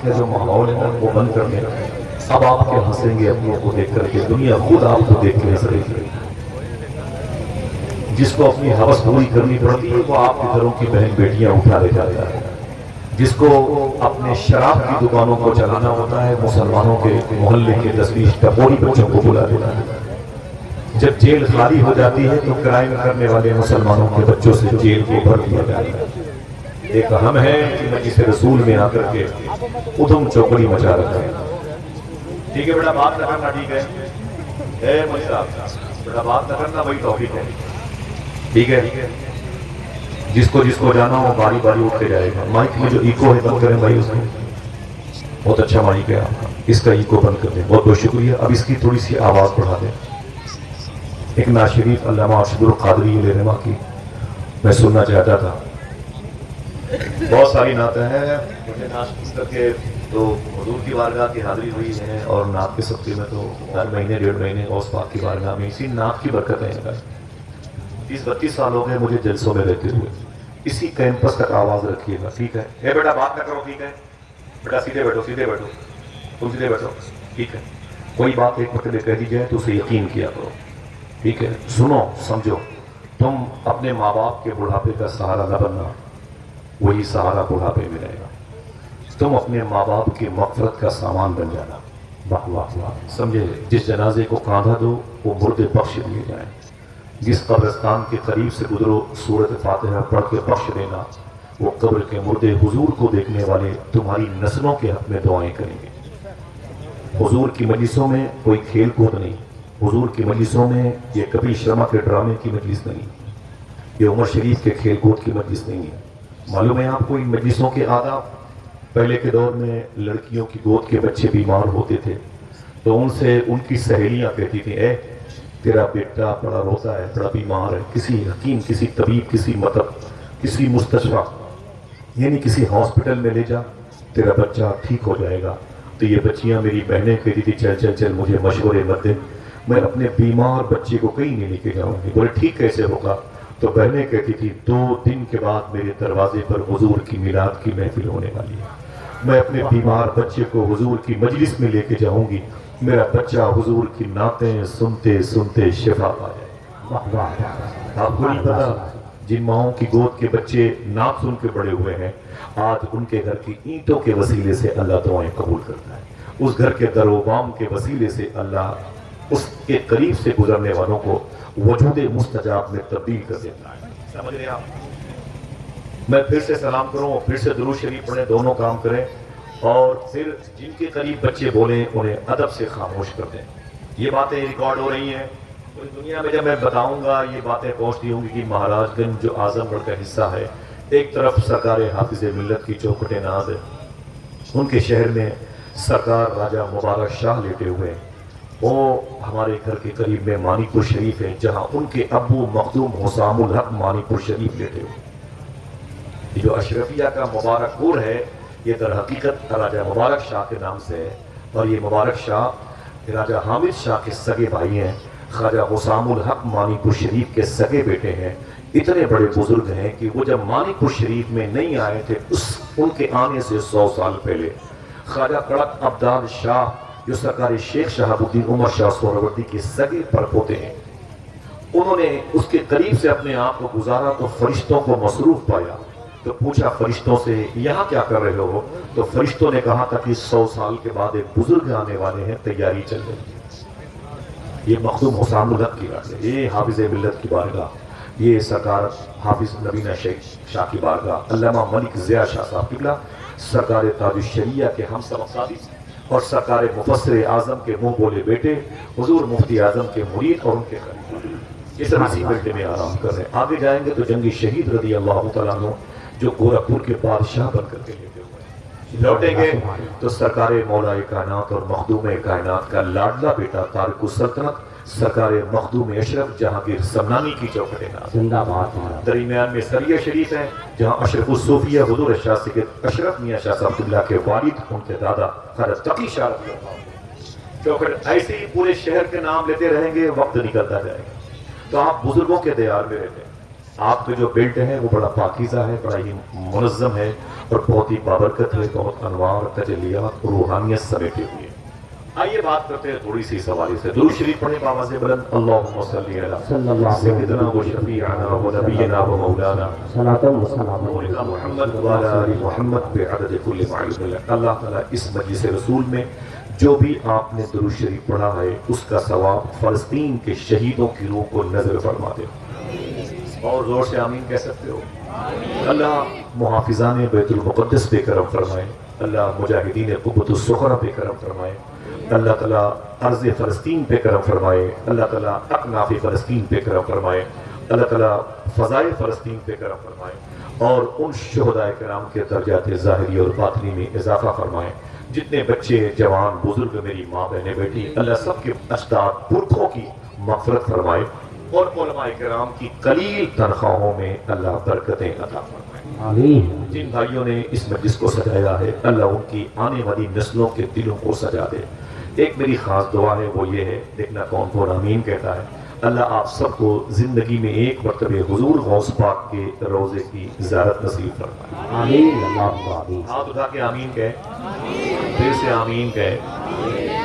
کا جو ماحول ہے نا وہ بند کر دیں. اب آپ کے ہنسیں گے اپنوں کو دیکھ کر کے, دنیا خود آپ کو دیکھ کے ہنس رہی ہے. جس کو اپنی ہوس پوری کرنی پڑتی ہے وہ آپ کے گھروں کی بہن بیٹیاں اٹھا لے جاتا ہے. جس کو اپنے شراب کی دکانوں کو چلانا ہوتا ہے مسلمانوں کے محلے کے 10-20 ٹپوری بچوں کو بلا دیتا ہے. جب جیل خالی ہو جاتی ہے تو کرائم کرنے والے مسلمانوں کے بچوں سے جیل کو بھر دیا جاتا ہے. ایک ہم ہے کہ مجلس رسول میں آ کر کے ادھم چوکڑی مچا رکھا ہے. ٹھیک ہے بیٹا بات نہ کرنا, ٹھیک ہے اے مجھ صاحب بیٹا بات نہ کرنا, وہی ٹاپک ہے. ٹھیک ہے, جس کو جانا ہو باری باری اٹھ کے جائے گا. مائک میں جو ایکو ہے بند کریں بھائی, اس میں بہت اچھا مائک ہے آپ کا, اس کا ایکو بند کر دیں. بہت بہت شکریہ. اب اس کی تھوڑی سی آواز بڑھا دیں. ایک نعت شریف علامہ ارشد القادری رحمہ کی میں سننا چاہتا تھا. بہت ساری نعتیں ہیں مجھے نعت کر کے تو حضور کی بارگاہ کی حاضری ہوئی ہے, اور نعت کے صدقے میں تو ہر مہینے 1.5 مہینے غوث پاک کی بارگاہ میں اسی نعت کی برکتیں ہیں. 30-32 سال ہو گئے مجھے جلسوں میں رہتے ہوئے. اسی کیمپس تک آواز رکھیے گا, ٹھیک ہے. اے بیٹا بات نہ کرو, ٹھیک ہے بیٹا, سیدھے بیٹھو سیدھے بیٹھو, تم سیدھے بیٹھو, ٹھیک ہے. کوئی بات ایک مرتبہ کہہ دی جائے تو اسے یقین کیا کرو, ٹھیک ہے. سنو سمجھو, تم اپنے ماں باپ کے بڑھاپے کا سہارا نہ بننا, وہی سہارا بڑھاپے میں رہے گا. تم اپنے ماں باپ کی مغفرت کا سامان بن جانا. واہ واہ واہ, سمجھے. جس جنازے کو کاندھا دو وہ مردے بخش دیے جائیں. جس قبرستان کے قریب سے گزرو سورۃ فاتحہ پڑھ کے بخش دینا. وہ قبر کے مردے حضور کو دیکھنے والے تمہاری نسلوں کے حق میں دعائیں کریں گے. حضور کی مجلسوں میں کوئی کھیل کود نہیں. حضور کی مجلسوں میں یہ کبھی شرما کے ڈرامے کی مجلس نہیں, یہ عمر شریف کے کھیل کود کی مجلس نہیں ہے. معلوم ہے آپ کو ان مجلسوں کے آداب؟ پہلے کے دور میں لڑکیوں کی گود کے بچے بیمار ہوتے تھے تو ان سے ان کی سہیلیاں کہتی تھیں, اے تیرا بیٹا بڑا روتا ہے, بڑا بیمار ہے, کسی حکیم, کسی طبیب, کسی کسی مستشفیٰ یعنی کسی ہاسپٹل میں لے جا, تیرا بچہ ٹھیک ہو جائے گا. تو یہ بچیاں میری بہنیں کہتی تھی, چل چل چل مجھے مشورے مت دے, میں اپنے بیمار بچے کو کہیں نہیں لے کے جاؤں گی. بولے ٹھیک کیسے ہوگا؟ تو بہنیں کہتی تھی 2 دن کے بعد میرے دروازے پر حضور کی میلاد کی محفل ہونے والی ہے, میں اپنے بیمار بچے کو حضور کی مجلس میں لے کے جاؤں گی, میرا بچہ حضور کی نعتیں سنتے سنتے شفا پا جائے. آپ کو نہیں پتا جن ماؤں کی گود کے بچے نعت سن کے بڑے ہوئے ہیں, آج ان کے گھر کی اینٹوں کے وسیلے سے اللہ دعائیں قبول کرتا ہے. اس گھر کے در و بام کے وسیلے سے اللہ اس کے قریب سے گزرنے والوں کو وجود مستجاب میں تبدیل کر دیتا ہے. سمجھ رہے آپ؟ میں پھر سے سلام کروں, پھر سے درود شریف پڑھیں, دونوں کام کریں, اور پھر جن کے قریب بچے بولیں انہیں ادب سے خاموش کر دیں. یہ باتیں ریکارڈ ہو رہی ہیں, پوری دنیا میں جب میں بتاؤں گا یہ باتیں پہنچتی ہوں گی کہ مہاراج گنج جو اعظم گڑھ کا حصہ ہے, ایک طرف سرکار حافظ ملت کی چوکھٹ ناز ہے, ان کے شہر میں سرکار راجہ مبارک شاہ لیٹے ہوئے, وہ ہمارے گھر کے قریب میں مانی پور شریف ہے جہاں ان کے ابو مخدوم حسام الحق مانی پور شریف لیٹے ہوئے. یہ جو اشرفیہ کا مبارک پور ہے یہ در حقیقت راجہ مبارک شاہ کے نام سے ہے, اور یہ مبارک شاہ راجہ حامد شاہ کے سگے بھائی ہیں, خواجہ حسام الحق مانی پور شریف کے سگے بیٹے ہیں. اتنے بڑے بزرگ ہیں کہ وہ جب مانی پور شریف میں نہیں آئے تھے ان کے آنے سے 100 سال پہلے خواجہ کڑک عبدال شاہ جو سرکار شیخ شہاب الدین عمر شاہ سہروردی کے سگے پرپوتے ہیں, انہوں نے اس کے قریب سے اپنے آپ کو گزارا تو فرشتوں کو مصروف پایا. تو پوچھا فرشتوں سے یہاں کیا کر رہے ہو؟ تو فرشتوں نے کہا تھا کہ 100 سال کے بعد ایک بزرگ آنے والے ہیں, تیاری چل رہی ہے. یہ مخدوم حسام الحق کی بات ہے, یہ حافظ ملت کی بارگاہ, یہ سرکار حافظ نبینہ شیخ شاہ کی بارگاہ, علامہ ملک ضیاء شاہ صاحب قبلہ, سرکار تاج الشریعہ کے ہم سبق ساتھی, اور سرکار مفسر اعظم کے منہ بولے بیٹے حضور مفتی اعظم کے مرید اور ان کے خلیفہ. یہ سب اسی بیٹے میں آرام کر رہے ہیں. آگے جائیں گے تو جنگی شہید رضی اللہ تعالیٰ عنہ جو گورکھپور کے بادشاہ بن کر کے لیتے ہوئے لوٹیں گے تو سرکار مولا کائنات اور مخدوم کائنات کا لاڈلا بیٹا تارک السلطنت سرکار مخدوم اشرف جہانگیر سمنانی کی چوکھٹ ناز زندہ باد. درمیان میں سریہ شریف ہے جہاں اشرف الصوفیہ حضور شاہ سید اشرف میاں شاہ صاحب قبلہ کے والد ان کے دادا خواجہ تقی شاہ رضی اللہ عنہ چوکھٹ. ایسے ہی پورے شہر کے نام لیتے رہیں گے, وقت نکلتا جائے گا. تو آپ بزرگوں کے دیار میں رہتے ہیں. آپ کا جو بیلٹ ہے وہ بڑا پاکیزہ ہے، بڑا ہی منظم ہے اور بہت ہی بابرکت ہے، بہت انوار، تجلیات اور روحانیت سمیٹے ہوئے۔ آئیے بات کرتے ہیں تھوڑی سی سواری سے۔ درود شریف پڑھیں بآواز بلند، اللہم صلی علی سیدنا و شفیعنا و نبینا و مولانا مولانا محمد وعلی آل محمد بعدد کل معلوم لک۔ اللہ تعالیٰ اس مجلس رسول میں جو بھی آپ نے درود شریف پڑھا ہے اس کا ثواب فلسطین کے شہیدوں کی روح کو نظر فرما دے۔ اور زور سے آمین کہہ سکتے ہو۔ اللہ محافظان بیت المقدس پہ کرم فرمائے، اللہ مجاہدین قوت الصخرہ پہ کرم فرمائے، اللہ تعالیٰ ارض فلسطین پہ کرم فرمائے، اللہ تعالیٰ اکناف فلسطین پہ کرم فرمائے، اللہ تعالیٰ فضائے فلسطین پہ کرم فرمائے اور ان شہداء کرام کے درجات ظاہری اور باطنی میں اضافہ فرمائے۔ جتنے بچے، جوان، بزرگ، میری ماں، بہنیں، بیٹی، اللہ سب کے اجداد پرکھوں کی مغفرت فرمائے اور علماء کرام کی قلیل تنخواہوں میں اللہ برکتیں عطا فرمائے۔ آمین۔ جن بھائیوں نے اس مجلس کو سجایا ہے اللہ ان کی آنے والی نسلوں کے دلوں کو سجا دے۔ ایک میری خاص دعا ہے، وہ یہ ہے، دیکھنا کون کون آمین کہتا ہے۔ اللہ آپ سب کو زندگی میں ایک مرتبہ حضور غوث پاک کے روضے کی زیارت نصیب فرمائے۔ آمین۔ ہاتھ اٹھا کے آمین کہے، پھر سے آمین کہے۔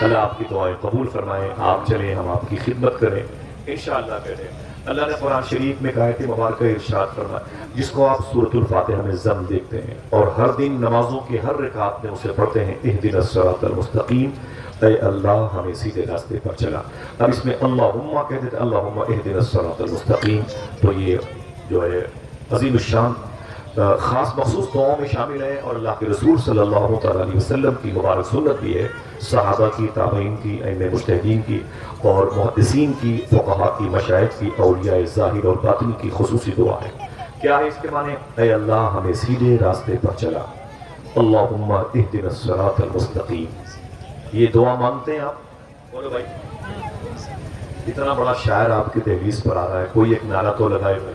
اللہ آپ کی دعائیں قبول فرمائے۔ آپ چلیں، ہم آپ کی خدمت کریں انشاءاللہ کہتے ہیں۔ اللہ نے قرآن شریف میں آیت مبارکہ ارشاد فرمایا، جس کو آپ سورۃ الفاتحہ میں ضم دیکھتے ہیں اور ہر دن نمازوں کے ہر رکعت میں اسے پڑھتے ہیں، اہدنا الصراط المستقیم، اے اللہ ہمیں سیدھے راستے پر چلا۔ اب اس میں اللہم کہہ دیتے، اللہم اہدنا الصراط المستقیم، تو یہ جو ہے عظیم الشان خاص مخصوص دعاؤں میں شامل ہے اور اللہ کے رسول صلی اللہ تعالیٰ علیہ وسلم کی مبارک سنت بھی ہے، صحابہ کی، تابعین کی، ائمہ مجتہدین کی اور محدثین کی، فقہاء کی، مشائخ کی، اولیاء ظاہر اور باطن کی خصوصی دعا ہے۔ کیا ہے اس کے معنی؟ اے اللہ ہمیں سیدھے راستے پر چلا، اللہم اہدنا الصراط المستقیم۔ یہ دعا مانگتے ہیں آپ؟ بولو بھائی، اتنا بڑا شاعر آپ کی دہلیز پر آ رہا ہے، کوئی ایک نعرہ تو لگائے بھائی،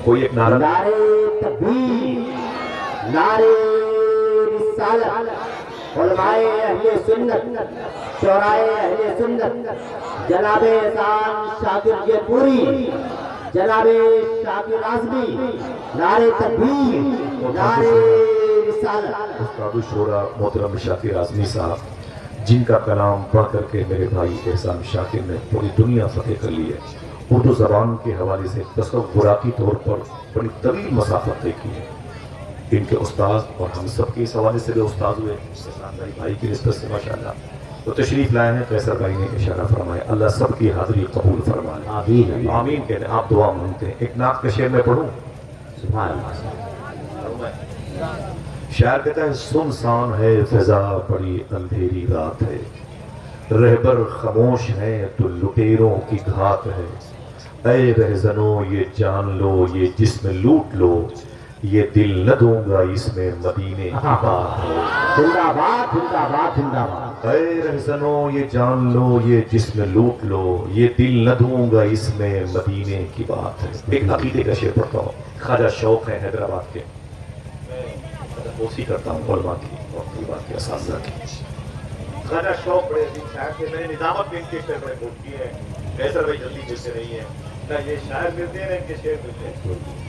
کوئی ایک نعرہ۔ نعرے تکبیر، نعرے رسالت، علماء اہل سنت، شعراء اہل سنت، جناب احسان شاکر پوری، جناب شاکر اعظمی، نعرے تکبیر، نعرے رسالت۔ استاد الشورا محترم شاکر اعظمی صاحب، جن کا کلام پڑھ کر کے میرے بھائی احسان شاکر نے پوری دنیا فتح کر لی ہے، اردو زبان کے حوالے سے تصوراتی طور پر بڑی طویل مسافت طے کی ہے۔ ان کے استاد اور ہم سب کے اس حوالے سے بھی استاد ہوئے، احسان بھائی کی نسبت سے ماشاءاللہ تو تشریف لائے ہیں۔ قیصر بھائی نے اشارہ فرمایا، اللہ سب کی حاضری قبول فرمائے۔ آمین آمین کہتے ہیں۔ آپ دعا مانگتے ہیں، ایک نعت کا شعر میں پڑھوں؟ سبحان اللہ۔ شاعر کہتا ہے، سنسان ہے فضا بڑی اندھیری رات ہے، رہبر خاموش ہیں تو لٹیروں کی گھات ہے، اے رہزنوں یہ جان لو یہ جسم لوٹ لو، یہ دل نہ دوں گا اس میں مدینے کی بات ہے۔ زندہ باد، زندہ باد، زندہ باد۔ اے رہزنوں یہ جان لو یہ جسم لوٹ لو، یہ دل نہ دوں گا اس میں مدینے کی بات ہے۔ ایک عقیدے کا شعر پڑھتا ہوں، خواجہ شوق ہے حیدرآباد کے، کوشش کرتا ہوں علماء کی اور طلباء کے اساتذہ کی۔ خواجہ شوق بڑے عظیم شاعر تھے، میں نے نظامت میں ان کے شعر بڑے بول کیے ہیں، قیصر بھائی جلدی ملتے نہیں ہیں، نہ یہ شاعر ملتے ہیں نہ ان کے شعر ملتے ہیں۔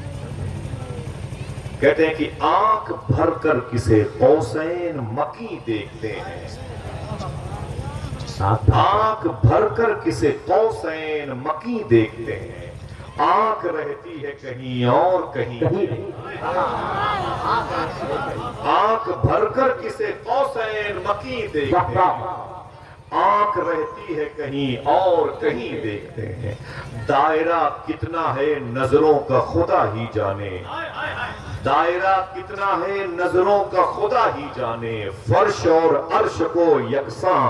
کہتے ہیں کہ آنکھ بھر کر کسے قوسین مکی دیکھتے ہیں، آنکھ بھر کر کسے قوسین مکی دیکھتے ہیں، آنکھ رہتی ہے کہیں اور کہیں، آنکھ بھر کر کسے قوسین مکی دیکھتے ہیں، آنکھ رہتی ہے کہیں اور کہیں دیکھتے ہیں، دائرہ کتنا ہے نظروں کا خدا ہی جانے، دائرہ کتنا ہے نظروں کا خدا ہی جانے، فرش اور عرش کو یکساں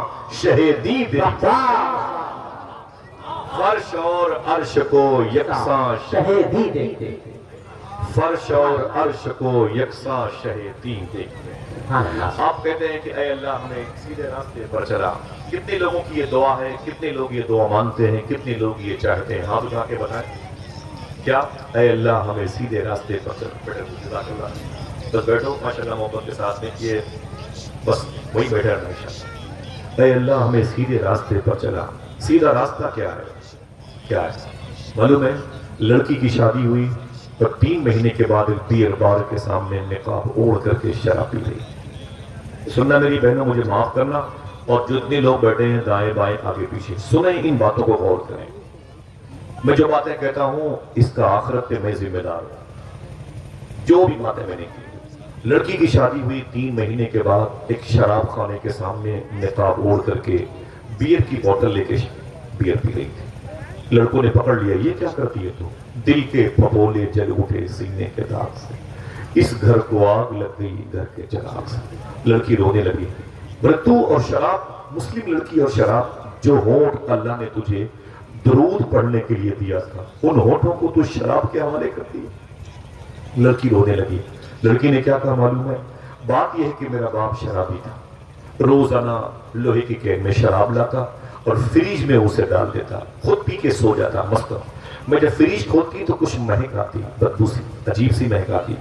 شہیدی دیکھتے ہیں، فرش اور عرش کو یکساں شہیدی دیکھتے ہیں، فرش اور عرش کو یکساں شہیدی دیکھتے ہیں۔ آپ کہتے ہیں کہ اے اللہ ہمیں سیدھے راستے پر چلا۔ کتنے لوگوں کی یہ دعا ہے، کتنے لوگ یہ دعا مانگتے ہیں، کتنے لوگ یہ چاہتے ہیں؟ ہاتھ اٹھا کے بتائیں کیا؟ اے اللہ ہمیں سیدھے راستے پر چلا۔ جزاک اللہ، بس بیٹھو ماشاءاللہ محبت کے ساتھ میں، یہ بس وہی بیٹھے رہنا انشاءاللہ۔ اے اللہ ہمیں سیدھے راستے پر چلا۔ سیدھا راستہ کیا ہے؟ کیا ہے معلوم ہے؟ لڑکی کی شادی ہوئی اور 3 مہینے کے بعد بیئر بار کے سامنے نقاب اوڑھ کر کے شراب پی گئی۔ سننا میری بہنوں، مجھے معاف کرنا، اور جتنے لوگ بیٹھے ہیں دائیں بائیں آگے پیچھے سنیں، ان باتوں کو غور کریں۔ میں جو باتیں کہتا ہوں اس کا آخرت پہ میں ذمہ دار ہوں۔ جو بھی باتیں میں نے کی، لڑکی کی شادی ہوئی 3 مہینے کے بعد ایک شراب خانے کے سامنے نقاب اوڑھ کر کے بیئر کی بوتل لے کے بیئر پی رہی تھی۔ لڑکوں نے پکڑ لیا، یہ کیا کرتی ہے تو؟ دل کے پھپولے جل اٹھے سینے کے داغ سے، اس گھر کو آگ لگ گئی گھر کے چراغ سے۔ لڑکی رونے لگی، تو اور شراب، مسلم لڑکی اور شراب، جو ہونٹ اللہ نے تجھے درود پڑھنے کے لیے دیا تھا ان ہونٹوں کو تو شراب کے حوالے کرتی ہے۔ لڑکی رونے لگی۔ لڑکی نے کیا کہا معلوم ہے؟ بات یہ ہے کہ میرا باپ شرابی تھا، روزانہ لوہے کی کین میں شراب لاتا اور فریج میں اسے ڈال دیتا، خود پی کے سو جاتا مست۔ میں جب فریج کھولتی تو کچھ مہک آتی، بدبو سی، عجیب سی مہک آتی۔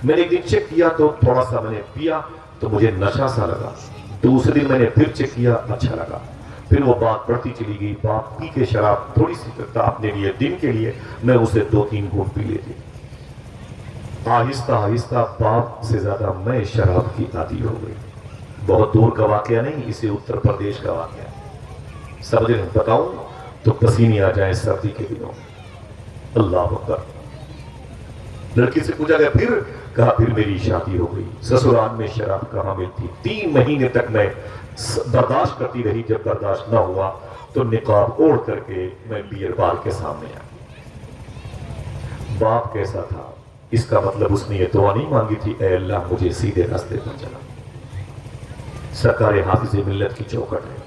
میں نے ایک دن چیک کیا تو تھوڑا سا میں نے پیا تو مجھے نشہ سا لگا۔ دوسرے دن میں نے پھر چیک کیا، اچھا لگا۔ پھر وہ بات بڑھتی چلی گئی، باپ پی کے شراب تھوڑی سی کرتا اپنے لیے دن کے لیے، میں اسے 2-3 گھونٹ پی لیتی۔ آہستہ آہستہ باپ سے زیادہ میں شراب کی عادی ہو گئی۔ بہت دور کا واقعہ نہیں، اسے اتر پردیش کا واقعہ ہے۔ سمجھ رہے ہیں؟ بتاؤں تو پسینے آ جائیں سردی کے دنوں۔ اللہ اکبر۔ لڑکی سے پوچھا گیا پھر؟ کہا پھر میری شادی ہو گئی، سسرال میں شراب کہاں ملتی، 3 مہینے تک میں برداشت کرتی رہی، جب برداشت نہ ہوا تو نقاب اوڑھ کر کے میں بیئر بار کے سامنے آیا۔ باپ کیسا تھا؟ اس کا مطلب اس نے یہ دعا نہیں مانگی تھی اے اللہ مجھے سیدھے راستے پر چلا۔ سرکار حافظ ملت کی چوکھٹ ہے،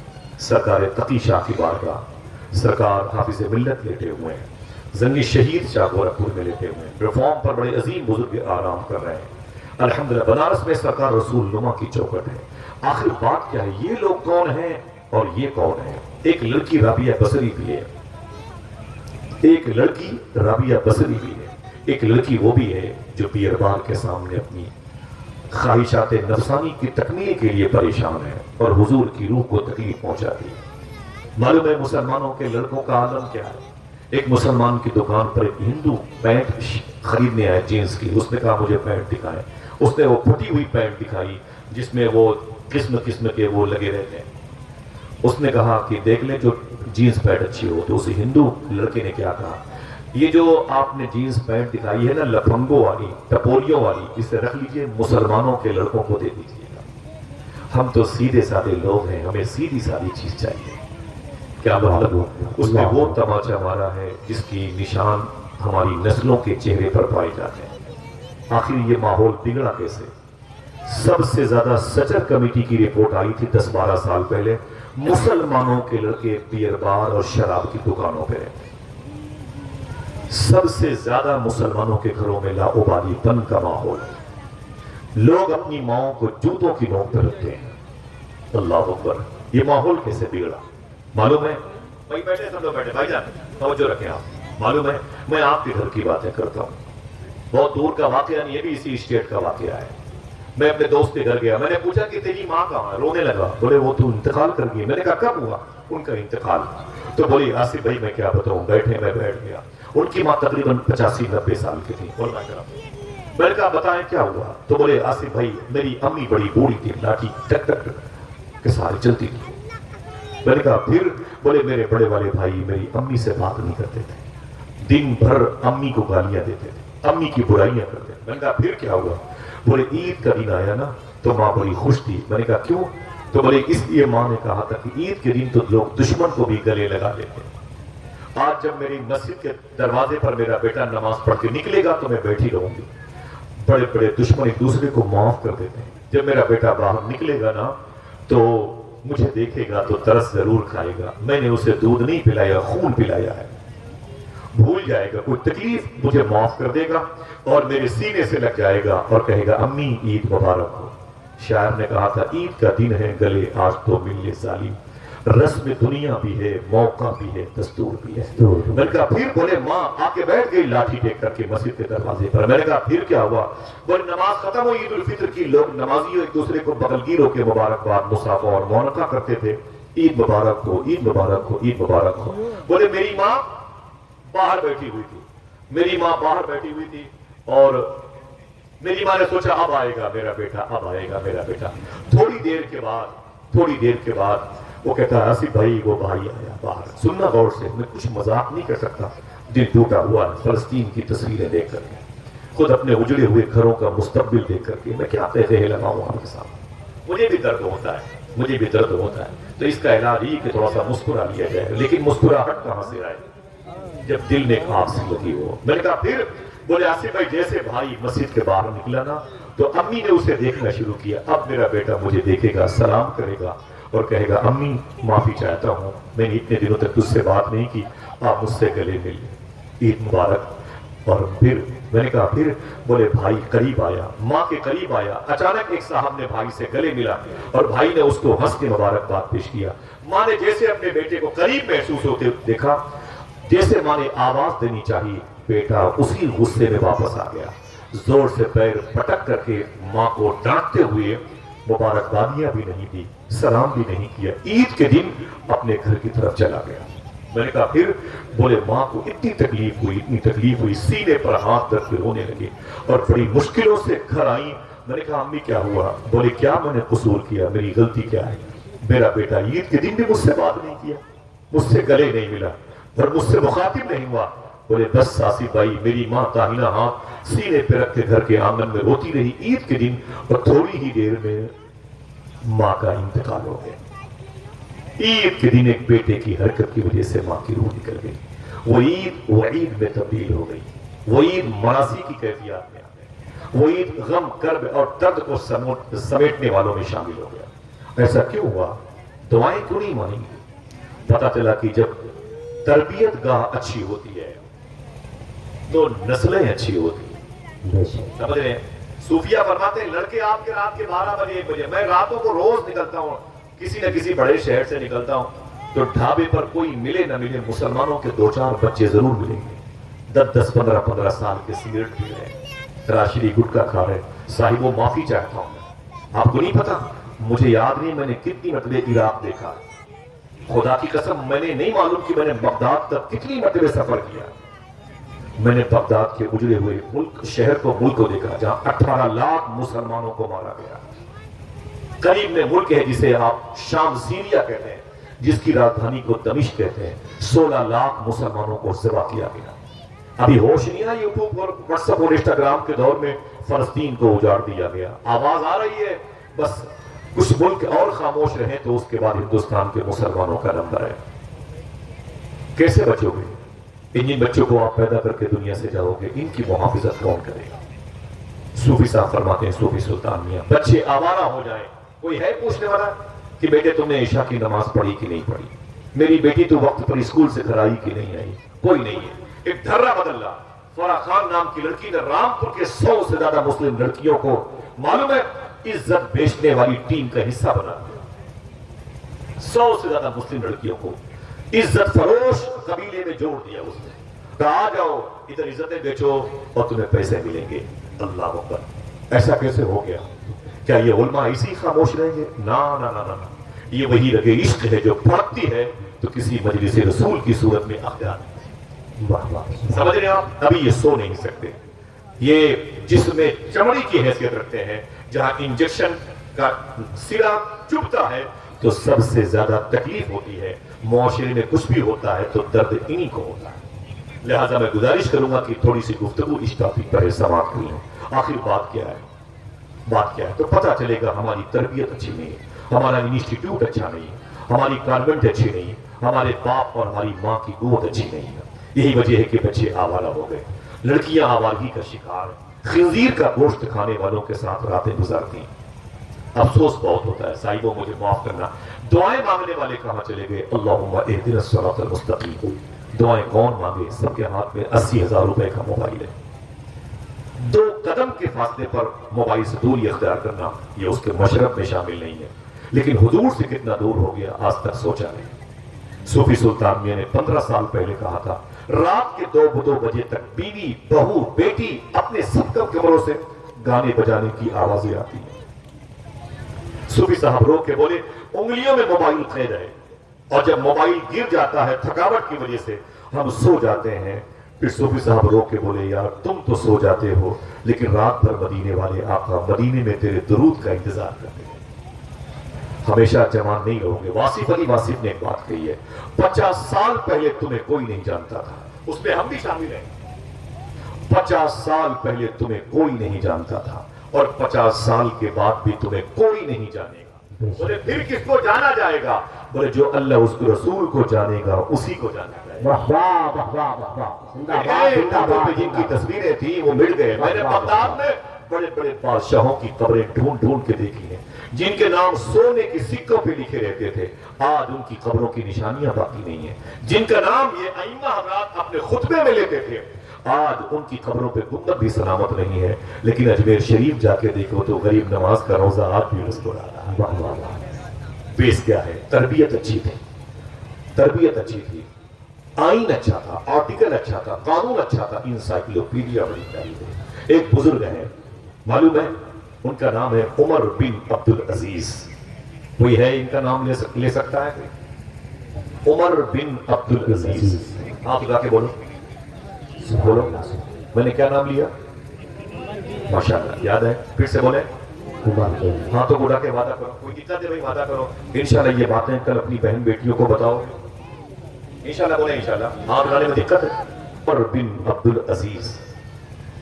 سرکار تقی شاہ کی بارگاہ، سرکار حافظ ملت لیٹے ہوئے ہیں، زنگی شہید شاہ گورکھپور میں لیٹے ہوئے ہیں، ریفارم پر بڑے عظیم بزرگ آرام کر رہے ہیں۔ الحمدللہ بنارس میں سرکار رسول نما کی چوکھٹ ہے۔ آخر بات کیا ہے؟ یہ لوگ کون ہیں اور یہ کون ہے؟ ایک لڑکی رابعہ بصری بھی ہے، ایک لڑکی رابعہ بصری بھی ہے، ایک لڑکی وہ بھی ہے جو بیئر بار کے سامنے اپنی خواہشات نفسانی کی تکمیل کے لیے پریشان ہے اور حضور کی روح کو تکلیف پہنچاتی ہے۔ معلوم ہے مسلمانوں کے لڑکوں کا عالم کیا ہے؟ ایک مسلمان کی دکان پر ایک ہندو پینٹ خریدنے آئے جینس کی، اس نے کہا مجھے پینٹ دکھائیں۔ اس نے وہ پھٹی ہوئی پینٹ دکھائی جس میں وہ قسم کے وہ لگے رہتے ہیں۔ اس نے کہا کہ دیکھ لیں جو جینس پینٹ اچھی ہو، تو اس ہندو لڑکے نے کیا کہا، یہ جو آپ نے جینس پینٹ دکھائی ہے نا لفنگوں والی، ٹپوریوں والی، اسے رکھ لیجئے، مسلمانوں کے لڑکوں کو دے دیجئے گا۔ ہم تو سیدھے سادے لوگ ہیں، ہمیں سیدھی سادی چیز چاہیے۔ کیا مطلب ہو؟ اس نے وہ تماچا مارا ہے جس کی نشان ہماری نسلوں کے چہرے پر پائے جاتے ہیں۔ آخر یہ ماحول بگڑا کیسے؟ سب سے زیادہ سچر کمیٹی کی رپورٹ آئی تھی 10-12 سال پہلے، مسلمانوں کے لڑکے بیئر بار اور شراب کی دکانوں پہ رہتے ہیں۔ سب سے زیادہ مسلمانوں کے گھروں میں لاابالی پن کا ماحول ہے، لوگ اپنی ماؤں کو جوتوں کی نوک پہ رکھتے ہیں۔ اللہ اکبر۔ یہ ماحول کیسے بگڑا؟ معلوم ہے بھائی، بیٹھے سب لوگ بیٹھے، بھائی جان توجہ رکھیں آپ۔ معلوم ہے میں آپ کے گھر کی باتیں کرتا ہوں، بہت دور کا واقعہ نہیں، یہ بھی اسی اسٹیٹ کا واقعہ ہے۔ میں اپنے دوست کے گھر گیا، میں نے پوچھا کہ تیری ماں کہاں ہے؟ رونے لگا، بولے وہ تو انتقال کر گئی۔ میں نے کہا کب ہوا ان کا انتقال؟ تو بولی آصف بھائی میں کیا بتاؤں، بیٹھے میں بیٹھ گیا۔ ان کی ماں تقریباً 85-90 سال کی تھی۔ میں نے کہا بتائیں کیا ہوا؟ تو بولے آصف بھائی میری امی بڑی بوڑھی تھی، لاٹھی ٹک ٹک کے سارے چلتی تھی۔ میں نے کہا پھر؟ بولے میرے بڑے والے بھائی میری امی سے بات نہیں کرتے تھے، دن بھر امی کو گالیاں دیتے تھے، امی کی برائیاں کرتے تھے۔ میں نے کہا پھر کیا ہوا؟ بولے عید کا دن آیا نا تو ماں بڑی خوش تھی۔ میں نے کہا کیوں؟ تو بولے اس لیے ماں نے کہا تھا کہ عید کے دن تو لوگ دشمن کو بھی گلے لگا لیتے ہیں، آج جب میری مسجد کے دروازے پر میرا بیٹا نماز پڑھ کے نکلے گا تو میں بیٹھی رہوں گی۔ بڑے بڑے دشمن ایک دوسرے کو معاف کر دیتے ہیں، جب میرا بیٹا باہر نکلے گا نا تو مجھے دیکھے گا تو ترس ضرور کھائے گا، میں نے اسے دودھ نہیں پلایا خون پلایا ہے، بھول جائے گا، کوئی تکلیف مجھے معاف کر دے گا اور میرے سینے سے لگ جائے گا اور کہے گا امی عید مبارک ہو۔ شاعر نے کہا تھا عید کا دن ہے گلے آج تو ملنے ظالم، رسم دنیا بھی ہے موقع بھی ہے دستور بھی ہے۔ میں نے کہا پھر؟ بولے ماں آ کے بیٹھ گئی لاٹھی ٹیک کر کے مسجد کے دروازے پر۔ میں نے کہا پھر کیا ہوا؟ بولے نماز ختم ہوئی، عید الفطر کی، لوگ نمازیوں ایک دوسرے کو بغلگیروں کے مبارکباد مصافحہ اور مونقہ کرتے تھے، عید مبارک ہو عید مبارک ہو عید مبارک ہو۔ بولے میری ماں باہر بیٹھی ہوئی تھی، میری ماں باہر بیٹھی ہوئی تھی اور میری ماں نے سوچا اب آئے گا میرا بیٹا، اب آئے گا میرا بیٹا۔ تھوڑی دیر کے بعد وہ کہتا ہے آصف بھائی وہ بھائی آیا باہر۔ سننا غور سے، میں کچھ مذاق نہیں کر سکتا، دل ٹوٹا ہوا ہے فلسطین کی تصویریں دیکھ کر کے، خود اپنے اجڑے ہوئے گھروں کا مستقبل دیکھ کر کے میں کیا کہتے ہیں لگاؤں آپ کے ساتھ۔ مجھے بھی درد ہوتا ہے، تو اس کا علاج ہی کہ تھوڑا سا مسکرا لیا جائے، لیکن مسکراہٹ کہاں سے آئے جب دل میں ایک آگ سی لگی ہو۔ میں نے کہا پھر؟ بولے آصف بھائی جیسے بھائی مسجد کے باہر نکلا نا تو امی نے اسے دیکھنا شروع کیا، اب میرا بیٹا مجھے دیکھے گا، سلام کرے گا اور کہے گا امی معافی چاہتا ہوں، میں نے اتنے دنوں تک تجھ سے بات نہیں کی، آپ مجھ سے گلے مل لیں، عید مبارک۔ اور پھر میں نے کہا پھر؟ بولے بھائی قریب آیا، ماں کے قریب آیا، اچانک ایک صاحب نے بھائی سے گلے ملا اور بھائی نے اس کو ہنس کے مبارکباد پیش کیا۔ ماں نے جیسے اپنے بیٹے کو قریب محسوس ہوتے دیکھا، جیسے ماں نے آواز دینی چاہیے، بیٹا اسی غصے میں واپس آ گیا، زور سے پیر پٹک کر کے ماں کو ڈانٹتے ہوئے مبارکبادیاں بھی نہیں دی، سلام بھی نہیں کیا، عید کے دن اپنے گھر کی طرف چلا گیا۔ میں نے کہا پھر؟ بولے ماں کو اتنی تکلیف ہوئی، سینے پر ہاتھ رکھ کے رونے لگے اور بڑی مشکلوں سے گھر آئیں۔ میں نے کہا امی کیا ہوا؟ بولے کیا میں نے قصور کیا، میری غلطی کیا ہے؟ میرا بیٹا عید کے دن بھی مجھ سے بات نہیں کیا، مجھ سے گلے نہیں ملا اور مجھ سے مخاطب نہیں ہوا۔ بولے بس آصف بھائی، میری ماں داہنا ہاتھ سینے پہ رکھ کے گھر کے آنگن میں روتی رہی عید کے دن، اور تھوڑی ہی دیر میں ماں کا انتقال ہو گیا۔ عید کے دن ایک بیٹے کی حرکت کی وجہ سے ماں کی روح نکل گئی، وہ عید میں تبدیل ہو گئی، وہ عید مراسی کی کیفیات میں آ گئی، وہ عید غم کرب اور درد کو سمیٹنے والوں میں شامل ہو گیا۔ ایسا کیوں ہوا؟ دعائیں کیوں نہیں مانی گئی؟ پتا چلا کہ جب تربیت گاہ اچھی ہوتی ہے تو نسلیں اچھی ہوتی ہیں، سمجھ رہے ہیں؟ صوفیہ فرماتے ہیں لڑکے آپ کے رات کے 12 بجے 1 بجے، میں راتوں کو روز نکلتا ہوں، کسی نہ کسی بڑے شہر سے نکلتا ہوں تو ڈھابے پر کوئی ملے نہ ملے مسلمانوں کے 2-4 بچے ضرور ملیں گے، 10-10 15-15 سال کے سگریٹ پی رہے ہیں، تراشری گٹکا کھا رہے ہیں۔ صاحبوں معافی چاہتا ہوں، آپ کو نہیں پتا مجھے یاد نہیں میں نے کتنی مرتبہ عراق دیکھا، خدا کی قسم میں نے نہیں معلوم کہ میں نے بغداد تک کتنی مرتبہ سفر کیا۔ میں نے بغداد کے اجڑے ہوئے ملک کو دیکھا جہاں 18 لاکھ مسلمانوں کو مارا گیا۔ قریب میں ملک ہے جسے آپ شام سیریا کہتے ہیں، جس کی راجدھانی کو دمشق کہتے ہیں، 16 لاکھ مسلمانوں کو ذبح کیا گیا۔ ابھی ہوش نہیں ہے یوٹیوب اور واٹس ایپ اور انسٹاگرام کے دور میں فلسطین کو اجاڑ دیا گیا، آواز آ رہی ہے، بس کچھ ملک اور خاموش رہیں تو اس کے بعد ہندوستان کے مسلمانوں کا نمبر ہے۔ کیسے بچو گے؟ ان بچوں کو آپ پیدا کر کے دنیا سے جاؤ گے، ان کی محافظت کون کرے گا؟ صوفی صاحب فرماتے ہیں، صوفی سلطان میاں، بچے آوارہ ہو جائیں، کوئی ہے پوچھنے والا کہ بیٹے تم نے عشاء کی نماز پڑھی کہ نہیں پڑھی؟ میری بیٹی تو وقت پر اسکول سے گھر آئی کہ نہیں آئی؟ کوئی نہیں ہے۔ ایک دھرا بدلا، فرا خان نام کی لڑکی نے رامپور کے 100 سے زیادہ مسلم لڑکیوں کو معلوم ہے عزت بیچنے والی ٹیم کا حصہ بنا دیا، 100 سے زیادہ مسلم لڑکیوں کو عزت فروش قبیلے میں جوڑ دیا اس نے، کہا آ جاؤ ادھر عزتیں بیچو اور تمہیں پیسے ملیں گے۔ اللہ اکبر، ایسا کیسے ہو گیا؟ کیا یہ علماء اسی خاموش رہیں گے؟ نا نا نا نا، یہ وہی رگے عشق ہے جو پھڑکتی ہے تو کسی مجلس رسول کی صورت میں اخیار سمجھ رہے ہیں آپ؟ ابھی یہ سو نہیں سکتے، یہ جسم میں چمڑی کی حیثیت رکھتے ہیں، جہاں انجیکشن کا سرا چبھتا ہے تو سب سے زیادہ تکلیف ہوتی ہے، معاشرے میں کچھ بھی ہوتا ہے تو درد انہی کو ہوتا ہے۔ لہٰذا میں گزارش کروں گا کہ تھوڑی سی گفتگو اس ٹاپک پر سماعت کریں۔ آخر بات کیا ہے تو پتہ چلے گا ہماری تربیت اچھی نہیں ہے، ہمارا انسٹیٹیوٹ اچھا نہیں ہے، ہماری کانوینٹ اچھی نہیں ہے، ہمارے باپ اور ہماری ماں کی قوت اچھی نہیں ہے۔ یہی وجہ ہے کہ بچے آوارہ ہو گئے، لڑکیاں آوارگی کا شکار ہیں، خنزیر کا گوشت کھانے والوں کے ساتھ راتیں گزارتی ہیں۔ افسوس بہت ہوتا ہے، صاحبوں مجھے معاف کرنا، دعائیں مانگنے والے کہاں چلے گئے؟ اللہم اہدنا الصراط المستقیم، دعائیں کون مانگے؟ سب کے ہاتھ میں 80,000 روپے کا موبائل ہے، 2 قدم کے فاصلے پر موبائل سے دوری اختیار کرنا یہ اس کے مشرب میں شامل نہیں ہے، لیکن حضور سے کتنا دور ہو گیا آج تک سوچا نہیں۔ صوفی سلطان میاں نے 15 سال پہلے کہا تھا، رات کے 2 بجے تک بیوی بہو بیٹی اپنے سب کمروں سے گانے بجانے کی آوازیں آتی ہیں۔ صوفی صاحب رو کے بولے انگلیوں میں موبائل قید ہے، اور جب موبائل گر جاتا ہے تھکاوٹ کی وجہ سے ہم سو جاتے ہیں، پھر صوفی صاحب رو کے بولے یار تم تو سو جاتے ہو لیکن رات بھر مدینے والے آقا مدینے میں تیرے درود کا انتظار کرتے ہیں، ہمیشہ جوان نہیں رہو گے۔ واصف علی واصف نے ایک بات کہی ہے، 50 سال پہلے تمہیں کوئی نہیں جانتا تھا، اس میں ہم بھی شامل ہیں، 50 سال پہلے تمہیں کوئی نہیں جانتا تھا اور 50 سال کے بعد بھی تمہیں کوئی نہیں جانے گا۔ بولے پھر کس کو جانا جائے گا؟ بولے جو اللہ اس کے رسول کو جانے گا اسی کو جانا جائے گا۔ واہ واہ واہ واہ واہ واہ، زندہ باد زندہ پہ باد جن کی تصویریں تھیں وہ مل گئے۔ میں نے بغداد میں بڑے بڑے بادشاہوں کی قبریں ڈھونڈ ڈھونڈ کے دیکھی ہیں جن کے نام سونے کی سکوں پہ لکھے رہتے تھے، آج ان کی قبروں کی نشانیاں باقی نہیں ہیں۔ جن کا نام یہ ائمہ حضرات اپنے خطبے میں لیتے تھے، آج ان کی قبروں پہ گنبد بھی سلامت نہیں ہے۔ لیکن اجمیر شریف جا کے دیکھو تو غریب نواز کا روزہ آج بھی مسکرا رہا ہے۔ واہ واہ واہ، بیس کیا ہے؟ تربیت اچھی تھی، تربیت اچھی تھی، آئین اچھا تھا، آرٹیکل اچھا تھا، قانون اچھا تھا، انسائکلوپیڈیا بڑی پیاری تھی۔ ایک بزرگ ہیں معلوم ہے ان کا نام ہے عمر بن عبدالعزیز، کوئی ہے ان کا نام لے سکتا ہے؟ عمر بن عبدالعزیز، آپ گا کے بولو بولو، میں نے کیا نام لیا؟ ماشاءاللہ یاد ہے، پھر سے بولے، ہاں تو بولا کے وعدہ کرو، کوئی دقت ہے بھائی وعدہ کرو، انشاءاللہ یہ باتیں کل اپنی بہن بیٹیوں کو بتاؤ، انشاءاللہ بولے انشاءاللہ، ہاں بلانے میں دقت ہے۔ عمر بن عبدالعزیز،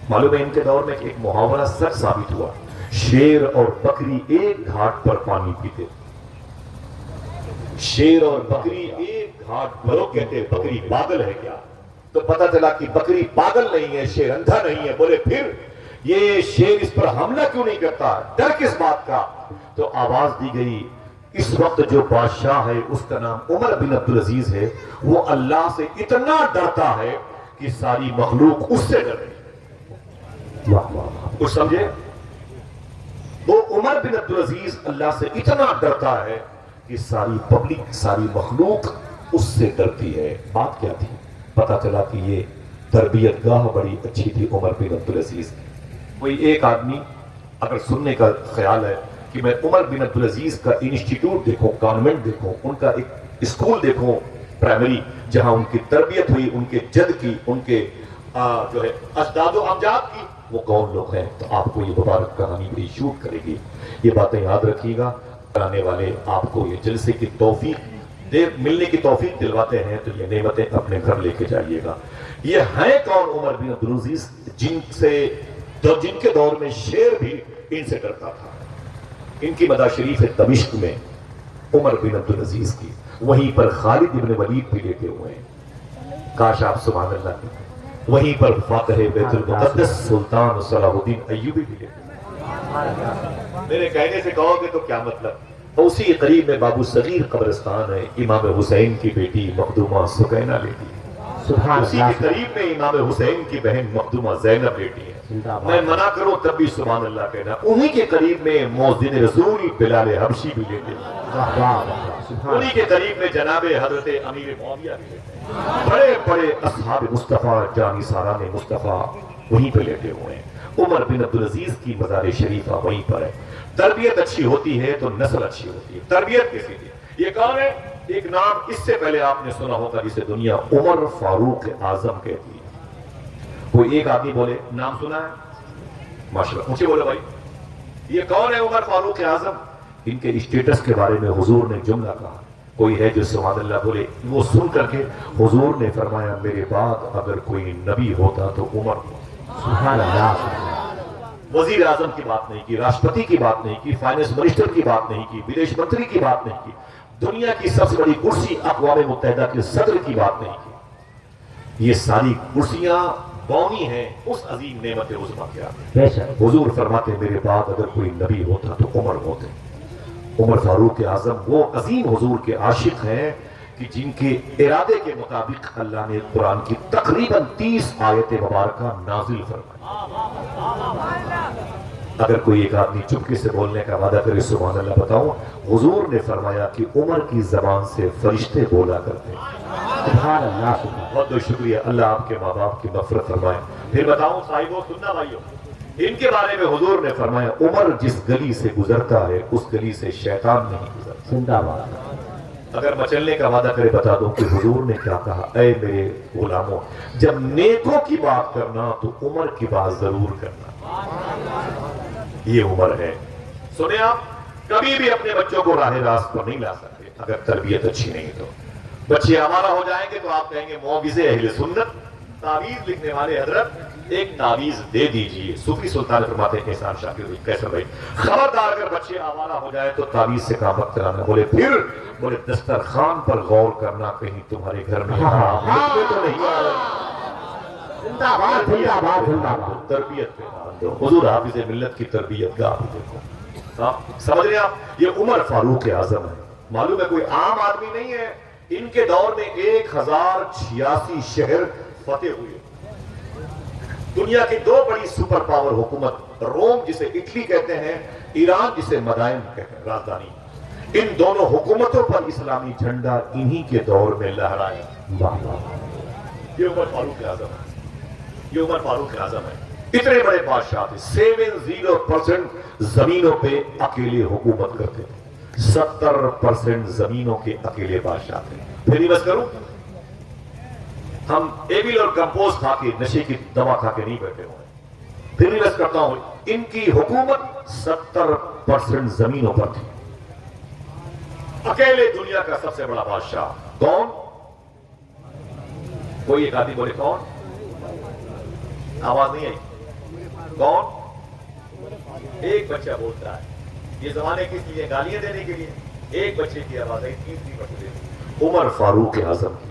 معلوم ہے ان کے دور میں ایک محاورہ سچ ثابت ہوا، شیر اور بکری ایک گھاٹ پر پانی پیتے، شیر اور بکری ایک گھاٹ پر، لوگ کہتے ہیں بکری پاگل ہے کیا؟ تو پتہ چلا کہ بکری پاگل نہیں ہے، شیر اندھا نہیں ہے۔ بولے پھر یہ شیر اس پر حملہ کیوں نہیں کرتا؟ ڈر کس بات کا؟ تو آواز دی گئی اس وقت جو بادشاہ ہے اس کا نام عمر بن عبدالعزیز ہے، وہ اللہ سے اتنا ڈرتا ہے کہ ساری مخلوق اس سے ڈرے۔ کچھ سمجھے؟ وہ عمر بن عبدالعزیز اللہ سے اتنا ڈرتا ہے کہ ساری پبلک، ساری مخلوق اس سے ڈرتی ہے۔ بات کیا تھی؟ پتہ چلا کہ یہ تربیت گاہ بڑی اچھی تھی عمر بن عبدالعزیز کی۔ کوئی ایک آدمی اگر سننے کا خیال ہے کہ میں عمر بن عبدالعزیز کا انسٹیٹیوٹ دیکھوں، کانوینٹ دیکھوں، ان کا ایک اسکول دیکھوں پرائمری، جہاں ان کی تربیت ہوئی، ان کے جد کی، ان کے جو ہے اجداد و امجاد کی، وہ کون لوگ ہیں، تو آپ کو یہ مبارک کہانی بھی شوٹ کرے گی۔ یہ باتیں یاد رکھیے گا، کرانے والے آپ کو یہ جلسے کی توفیق ملنے کی توفیق دلواتے ہیں تو یہ نعمتیں اپنے گھر لے کے جائیے گا۔ یہ ہیں کون عمر بن عبدالعزیز؟ جن کے دور میں شیر بھی ان سے ڈرتا تھا۔ ان کی مدار شریف ہے دمشق میں عمر بن عبدالعزیز کی، وہیں پر خالد ابن ولید بھی لیٹے ہوئے ہیں، کاش آپ سبحان اللہ کی، وہیں پر فاتح بیت المقدس سلطان صلاح الدین ایوبی بھی لیٹے ہوئے۔ میرے کہنے سے کہو گے تو کیا مطلب؟ اسی قریب میں بابو صغیر قبرستان ہے، امام حسین کی بیٹی مخدومہ سکینہ لیٹی ہے، اسی کے قریب میں امام حسین کی بہن مخدومہ زینب لیٹی ہے۔ میں منع کروں تب بھی سبحان اللہ کہنا۔ انہی کے قریب میں مؤذن رسول بلال حبشی بھی لیٹے ہیں، انہی کے قریب میں جناب حضرت امیر معاویہ بھی لیٹے ہیں، بڑے بڑے اصحاب مصطفیٰ جانی ساران مصطفیٰ وہیں پہ لیٹے ہوئے ہیں۔ عمر بن عبدالعزیز کی مزار شریفہ وہیں پر ہے۔ تربیت اچھی ہوتی ہے تو نسل اچھی ہوتی ہے۔ تربیت کسی تھی؟ یہ کون ہے؟ ایک نام اس سے پہلے آپ نے سنا ہوگا جسے دنیا عمر فاروق اعظم کہتی ہے۔ کوئی ایک آدمی بولے نام سنا ہے؟ ماشاءاللہ مجھے بولے بھائی یہ کون ہے عمر فاروق اعظم؟ ان کے اسٹیٹس کے بارے میں حضور نے جملہ کہا، کوئی ہے جو سبحان اللہ بولے؟ وہ سن کر کے حضور نے فرمایا میرے بعد اگر کوئی نبی ہوتا تو عمر ہوتا۔ سبحان اللہ۔ وزیر اعظم کی بات نہیں کی، راشٹرپتی کی بات نہیں کی، فائنانس منسٹر کی بات نہیں کی، ویدیش منتری کی بات نہیں کی، دنیا کی سب سے بڑی کرسی اقوام متحدہ کے صدر کی بات نہیں کی۔ یہ ساری کرسیاں بونی ہیں اس عظیم نعمت عظمیٰ کے آگے۔ حضور فرماتے میرے بعد اگر کوئی نبی ہوتا تو عمر ہوتے۔ عمر فاروق اعظم وہ عظیم حضور کے عاشق ہیں کہ جن کے ارادے کے مطابق اللہ نے قرآن کی تقریباً 30 آیت مبارکہ نازل فرمائی۔ اگر کوئی ایک آدمی چپکے سے بولنے کا وعدہ کرے سبحان اللہ بتاؤں، حضور نے فرمایا کہ عمر کی زبان سے فرشتے بولا کرتے ہیں۔ سبحان اللہ۔ بہت بہت شکریہ، اللہ آپ کے ماں باپ کی مغفرت فرمائے۔ پھر بتاؤں صاحبوں سننا بھائیوں، ان کے بارے میں حضور نے فرمایا عمر جس گلی سے گزرتا ہے اس گلی سے شیطان نہیں گزرتا۔ زندہ باد۔ اگر مچلنے کا وعدہ کرے بتا دوں کہ حضور نے کیا کہا، اے میرے غلاموں جب نیکوں کی بات کرنا تو عمر کی بات ضرور کرنا، یہ عمر ہے۔ سنیں آپ کبھی بھی اپنے بچوں کو راہ راست پر نہیں لا سکتے اگر تربیت اچھی نہیں تو۔ بچے ہمارا ہو جائیں گے تو آپ کہیں گے موعظ اہل سنت، تعویذ لکھنے والے حضرت ایک تعویذ دے دیجئے۔ صوفی سلطان فرماتے ہیں احسان شاکر کیسر بھائی خبردار اگر بچے آوارہ ہو جائے تو تعویذ سے کام مت کرانا، بولے پھر بولے دسترخوان پر غور کرنا کہیں تمہارے گھر میں حرام لقمے تو نہیں آ رہے۔ زندہ باد زندہ باد زندہ باد۔ تربیت پہ دھیان دو، حضور حافظ ملت کی تربیت کا آپ دیکھو، سمجھ رہے آپ؟ یہ عمر فاروق اعظم ہے، معلوم ہے کوئی عام آدمی نہیں ہے۔ ان کے دور میں 1086 شہر فتح ہوئے۔ دنیا کی دو بڑی سپر پاور حکومت، روم جسے اٹلی کہتے ہیں، ایران جسے مدائن کہتے ہیں راجدھانی، ان دونوں حکومتوں پر اسلامی جھنڈا انہی کے دور میں لہرایا۔ یہ عمر فاروق اعظم ہے، یہ عمر فاروق اعظم ہے۔ اتنے بڑے بادشاہ تھے، 70% زمینوں پہ اکیلے حکومت کرتے تھے، 70% زمینوں کے اکیلے بادشاہ تھے۔ پھر ہی بس کروں، ہم ایبل اور کمپوز کھا کے نشے کی دوا کھا کے نہیں بیٹھے ہوئے، پھر ہی بس کرتا ہوں، ان کی حکومت 70% زمینوں پر تھی۔ اکیلے دنیا کا سب سے بڑا بادشاہ کون؟ کوئی ایک آدمی بولے کون؟ آواز نہیں آئی، کون؟ ایک بچہ بولتا ہے، یہ زمانے کس لیے؟ گالیاں دینے کے لیے۔ ایک بچے کی آواز آئی، تیسری مرتبہ عمر فاروق اعظم کی۔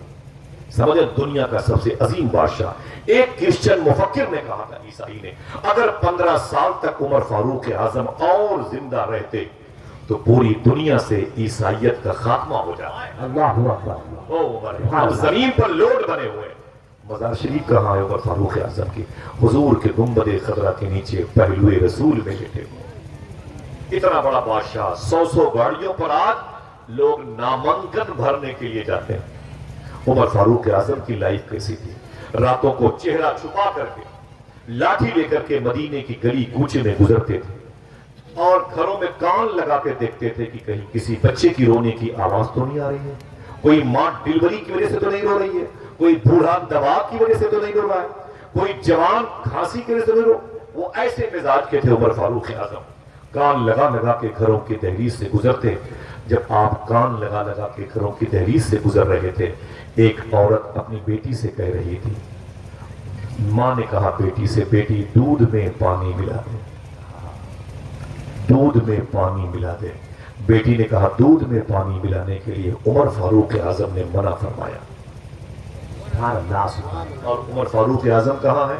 سمجھے دنیا کا سب سے عظیم بادشاہ۔ ایک کرسچن مفکر نے کہا تھا، عیسائی نے، اگر 15 سال تک عمر فاروق اعظم اور زندہ رہتے تو پوری دنیا سے عیسائیت کا خاتمہ ہو جائے۔ اللہ اکبر۔ او عمر، اب زمین پر لوڈ بنے ہوئے۔ مزار شریف کہاں ہے عمر فاروق اعظم کی؟ حضور کے گنبد خضرا کے نیچے پہلو رسول میں لیٹے ہوئے۔ اتنا بڑا بادشاہ، 100 گاڑیوں پر آج لوگ نامنکن بھرنے کے لیے جاتے ہیں۔ عمر فاروق اعظم کی لائف کیسی تھی؟ راتوں کو چہرہ چھپا کر کے لاٹھی لے کر کے مدینے کی گلی کوچے میں گزرتے تھے اور گھروں میں کان لگا کے دیکھتے تھے کہ کہیں کسی بچے کی رونے کی آواز تو نہیں آ رہی ہے، کوئی ماں ڈیلیوری کی وجہ سے تو نہیں رو رہی ہے، کوئی بوڑھا دوا کی وجہ سے تو نہیں رو رہا ہے، کوئی جوان کھانسی کی وجہ سے نہیں رو۔ وہ ایسے مزاج کے تھے عمر فاروق اعظم، کان لگا لگا کے گھروں کی دہلیز سے گزرتے۔ جب آپ کان لگا لگا کے گھروں کی دہلیز سے گزر رہے تھے، ایک عورت اپنی بیٹی سے کہہ رہی تھی، ماں نے کہا بیٹی سے، بیٹی دودھ میں پانی ملا دے، دودھ میں پانی ملا دے۔ بیٹی نے کہا دودھ میں پانی ملانے کے لیے عمر فاروق اعظم نے منع فرمایا۔ اور عمر فاروق اعظم کہاں ہے؟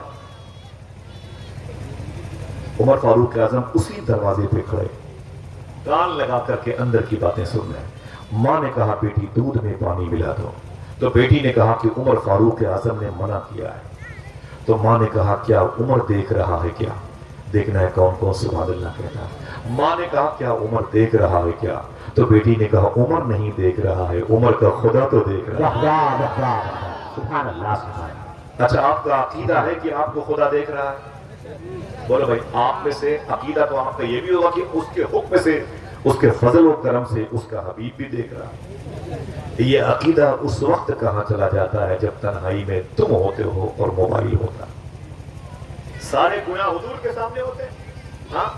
عمر فاروق اعظم اسی دروازے پہ کھڑے، کان لگا کر کے اندر کی باتیں سن رہے ہیں۔ ماں نے کہا بیٹی دودھ میں پانی ملا دو، تو بیٹی نے کہا کہ عمر فاروق اعظم نے منع کیا ہے۔ تو ماں نے کہا کیا عمر دیکھ رہا ہے کیا؟ دیکھنا ہے کون کون سبحان اللہ کہتا ہے۔ ماں نے کہا کیا عمر دیکھ رہا ہے کیا؟ تو بیٹی نے کہا عمر نہیں دیکھ رہا ہے، عمر کا خدا تو دیکھ رہا ہے۔ سبحان اللہ سبحان اللہ۔ اچھا آپ کا عقیدہ ہے کہ آپ کو خدا دیکھ رہا ہے؟ بولو بھائی، آپ میں سے عقیدہ تو آپ کا یہ بھی ہوگا کہ اس کے حکم سے، اس کے فضل و کرم سے اس کا حبیب بھی دیکھ رہا ہے۔ یہ عقیدہ اس وقت کہاں چلا جاتا ہے جب تنہائی میں تم ہوتے ہو اور موبائل ہوتا ہے۔ سارے گناہ حضور کے سامنے ہوتے ہیں۔ ہاں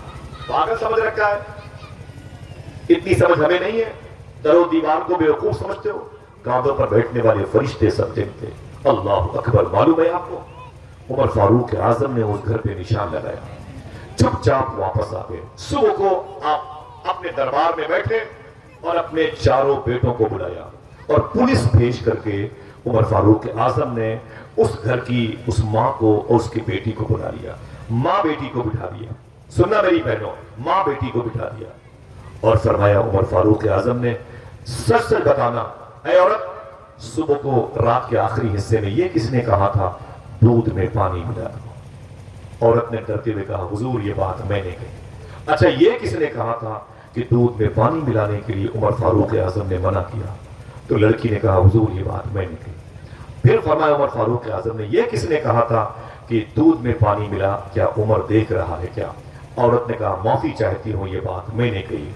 پاگل سمجھ رکھا ہے، اتنی سمجھ ہمیں نہیں ہے، در و دیوار کو بیوقوف سمجھتے ہو، کاندھوں پر بیٹھنے والے فرشتے سب جنتے۔ اللہ اکبر، معلوم ہے آپ کو عمر فاروق اعظم نے اس گھر پہ نشان لگایا، چپ چاپ واپس آ گئے۔ صبح کو آپ اپنے دربار میں بیٹھے اور اپنے چاروں بیٹوں کو بلایا اور پولیس بھیج کر کے عمر فاروق اعظم نے اس گھر کی اس ماں کو اور اس کی بیٹی کو بلا لیا۔ ماں بیٹی کو بٹھا دیا، سننا میری بہنوں، ماں بیٹی کو بٹھا دیا اور فرمایا عمر فاروق اعظم نے سچ سچ بتانا، اے عورت صبح کو رات کے آخری حصے میں یہ کس نے کہا تھا دودھ میں پانی ملا دو؟ عورت نے ڈرتے ہوئے کہا حضور یہ بات میں نے کہی۔ اچھا یہ کس نے کہا تھا کہ دودھ میں پانی ملانے کے لیے عمر فاروق اعظم نے منع کیا؟ تو لڑکی نے کہا حضور یہ بات میں نے کہی۔ پھر فرمایا عمر فاروق اعظم نے یہ کس نے کہا تھا کہ دودھ میں پانی ملا، کیا عمر دیکھ رہا ہے کیا؟ عورت نے کہا معافی چاہتی ہوں یہ بات میں نے کہی۔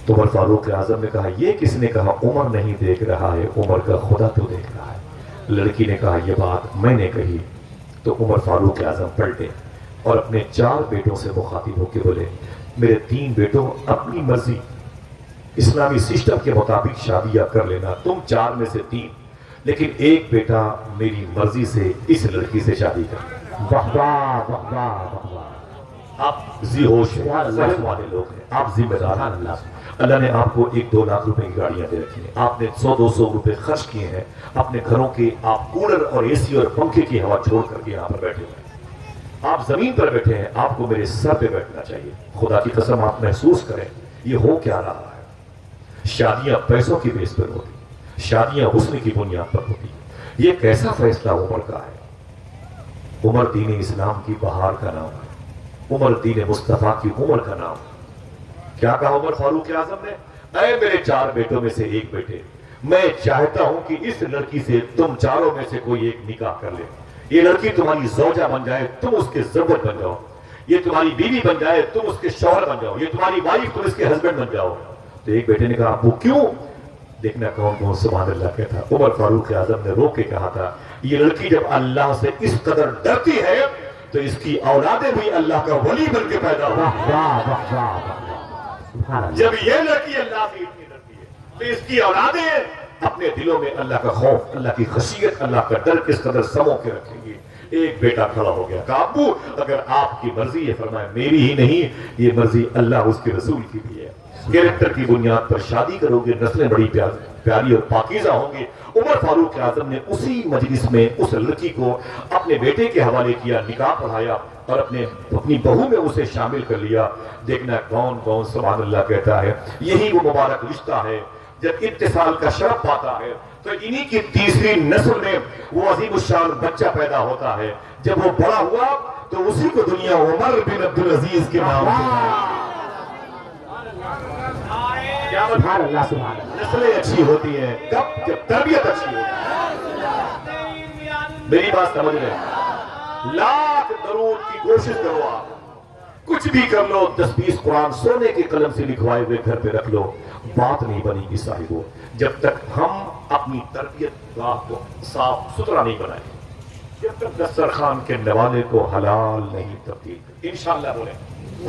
تو عمر فاروق اعظم نے کہا یہ کس نے کہا؟ عمر نہیں دیکھ رہا ہے، عمر کا خدا تو دیکھ رہا ہے۔ لڑکی نے کہا یہ بات میں نے کہی۔ تو عمر فاروق اعظم پلٹے اور اپنے 4 بیٹوں سے مخاطب ہو کے بولے میرے 3 بیٹوں اپنی مرضی اسلامی سسٹم کے مطابق شادیاں کر لینا، تم 4 میں سے 3، لیکن ایک بیٹا میری مرضی سے اس لڑکی سے شادی کر لے۔ واہ واہ واہ واہ واہ واہ۔ آپ ذی ہوش ہیں، صحت والے لوگ ہیں، آپ ذمہ دار ہیں۔ اللہ نے آپ کو 1-2 لاکھ روپے کی گاڑیاں دے رکھی ہیں، آپ نے 100-200 روپے خرچ کیے ہیں اپنے گھروں کے، آپ کولر اور اے سی اور پنکھے کی ہوا چھوڑ کر کے یہاں پر بیٹھے ہوئے ہیں، آپ زمین پر بیٹھے ہیں، آپ کو میرے سر پہ بیٹھنا چاہیے۔ خدا کی قسم آپ محسوس کریں یہ ہو کیا رہا ہے۔ شادیاں پیسوں کی بیس پر ہوتی، شادیاں حسن کی بنیاد پر ہوتی، یہ کیسا فیصلہ عمر کا ہے؟ عمر دین اسلام کی بہار کا نام ہے، عمر دین مصطفیٰ کی عمر کا نام ہے۔ کیا کہا عمر فاروق اعظم نے؟ اے میرے 4 بیٹوں میں سے ایک بیٹے، میں چاہتا ہوں کہ اس لڑکی سے تم 4 میں سے کوئی ایک نکاح کر لے، یہ لڑکی تمہاری زوجہ بن جائے، تم اس کے زوج بن جاؤ، یہ تمہاری بیوی بن جائے، تم اس کے شوہر بن جاؤ، یہ تمہاری وائف، تم اس کے ہسبینڈ بن جاؤ۔ تو ایک بیٹے نے کہا ابو کیوں؟ دیکھنا کون کون سبحان اللہ کہتا۔ عمر فاروق اعظم نے رو کے کہا تھا یہ لڑکی جب اللہ سے اس قدر ڈرتی ہے تو اس کی اولادیں بھی اللہ کا ولی بن کے پیدا ہو۔ واہ واہ واہ واہ۔ سبحان اللہ۔ جب یہ لڑکی اللہ سے اتنی ڈرتی ہے تو اس کی اولادیں اپنے دلوں میں اللہ کا خوف، اللہ کی خشیت، اللہ کا ڈر کس قدر سمو کے رکھیں گی۔ ایک بیٹا کھڑا ہو گیا، کہا ابو اگر آپ کی مرضی ہے، فرمایا میری ہی نہیں یہ مرضی اللہ اس کے رسول کی بھی ہے، کیریکٹر کی بنیاد پر شادی کرو گے، نسلیں بڑی پیاری اور پاکیزہ ہوں گی۔ عمر فاروق اعظم نے اسی مجلس میں اس لڑکی کو اپنے بیٹے کے حوالے کیا، نکاح پڑھایا اور اپنی بہو میں اسے شامل کر لیا۔ دیکھنا کون کون سبحان اللہ کہتا ہے یہی وہ مبارک رشتہ ہے جب اتصال کا شرف پاتا ہے تو انہی کی تیسری نسل میں وہ عظیم الشان بچہ پیدا ہوتا ہے۔ جب وہ بڑا ہوا تو اسی کو دنیا عمر بن عبدالعزیز کے نام سے سبحان اللہ سبحان اللہ۔ نسلیں اچھی ہوتی ہیں کب؟ جب تربیت اچھی ہوتی ہے۔ میری بات سمجھ رہے؟ لاکھ درود کی کوشش کرو، آپ کچھ بھی کر لو، 10-20 قرآن سونے کے قلم سے لکھوائے ہوئے گھر پہ رکھ لو، بات نہیں بنے گی صاحبو جب تک ہم اپنی تربیت گاہ کو صاف ستھرا نہیں بنائیں، جب تک دسترخوان کے نوالے کو حلال نہیں تبدیل۔ انشاءاللہ بولیں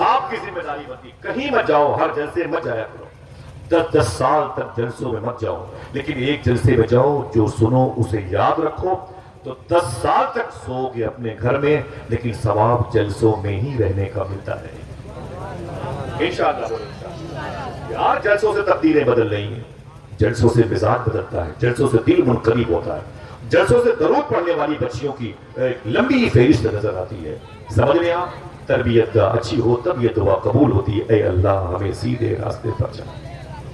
آپ کی ذمہ داری بنتی، کہیں مت جاؤ، ہر جلسے مت جایا کرو، 10 سال تک جلسوں میں مت جاؤ، لیکن ایک جلسے میں جاؤ، جو سنو اسے یاد رکھو، تو 10 سال تک سو گے اپنے گھر میں، لیکن ثواب جلسوں میں ہی رہنے کا ملتا ہے۔ انشاءاللہ یار جلسوں سے تبدیلیں بدل رہی ہیں، جلسوں سے مزاج بدلتا ہے، جلسوں سے دل منقلب ہوتا ہے، جلسوں سے درود پڑھنے والی بچیوں کی ایک لمبی فہرست نظر آتی ہے۔ سمجھ رہے آپ؟ تربیت کا اچھی ہو تب یہ دعا قبول ہوتی ہے، اے اللہ ہمیں سیدھے راستے پر چلا۔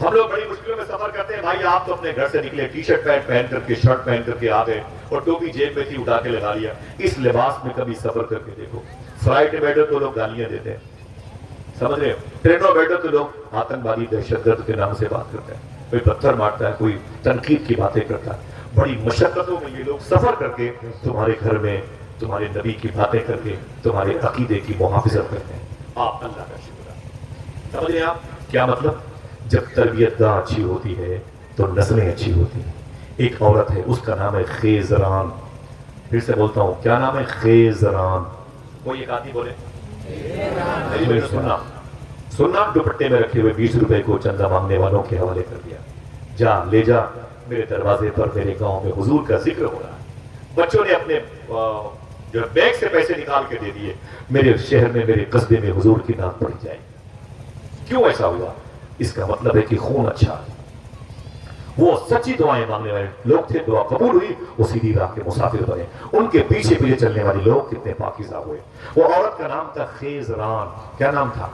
ہم لوگ بڑی مشکلوں میں سفر کرتے ہیں، بھائی آپ تو اپنے گھر سے نکلے، ٹی شرٹ پینٹ پہن کر کے، شرٹ پہن کر کے آ گئے اور ٹوپی جیب میں تھی اٹھا کے لگا لیا۔ اس لباس میں کبھی سفر کر کے دیکھو، فلائٹ میں بیٹھو تو لوگ گالیاں دیتے ہیں، سمجھ رہے ہیں؟ ٹرینوں بیٹھو تو لوگ آتنکوادی دہشت گرد کے نام سے بات کرتے ہیں، کوئی پتھر مارتا ہے، کوئی تنقید کی باتیں کرتا ہے۔ بڑی مشقتوں میں یہ لوگ سفر کر کے تمہارے گھر میں تمہارے نبی کی باتیں کر کے تمہارے عقیدے کی محافظت کرتے ہیں۔ آپ اللہ کا شکر ہے۔ سمجھ رہے ہیں آپ کیا مطلب؟ جب تربیت گاہ اچھی ہوتی ہے تو نسلیں اچھی ہوتی ہیں۔ ایک عورت ہے، اس کا نام ہے خیزران، پھر سے بولتا ہوں کیا نام ہے؟ خیزران۔ کوئی ایک آدمی بولے سننا دوپٹے میں رکھے ہوئے 20 روپے کو چندہ مانگنے والوں کے حوالے کر دیا، جا لے جا، میرے دروازے پر میرے گاؤں میں حضور کا ذکر ہو رہا ہے۔ بچوں نے اپنے جو بیگ سے پیسے نکال کے دے دیے، میرے شہر میں میرے قصبے میں حضور کی نعت پڑھی جائے۔ کیوں ایسا ہوا؟ اس کا مطلب ہے کہ خون اچھا ہے، وہ سچی دعائیں مانگنے والے لوگ تھے، دعا قبول ہوئی، وہ سیدھی راہ کے مسافر بنے، ان کے پیچھے پیچھے چلنے والے لوگ کتنے پاکیزہ ہوئے۔ وہ عورت کا نام تھا خیزران۔ کیا نام تھا؟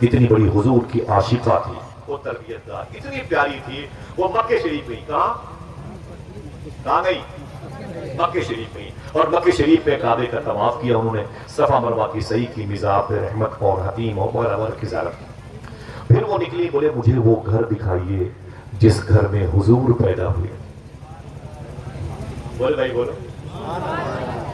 اتنی بڑی حضور کی عاشقہ تھی، وہ تربیت دار اتنی پیاری تھی، وہ مکہ شریف میں کہاں گئی؟ مکہ شریف میں، اور مکہ شریف میں کعبے کا طواف کیا انہوں نے، صفا مروہ کی صحیح کی، مزاح رحمت اور حتیم اور کی زیارت کی۔ پھر وہ نکلی، بولے مجھے وہ گھر دکھائیے جس گھر میں حضور پیدا ہوئے۔ بولے بھائی بولو،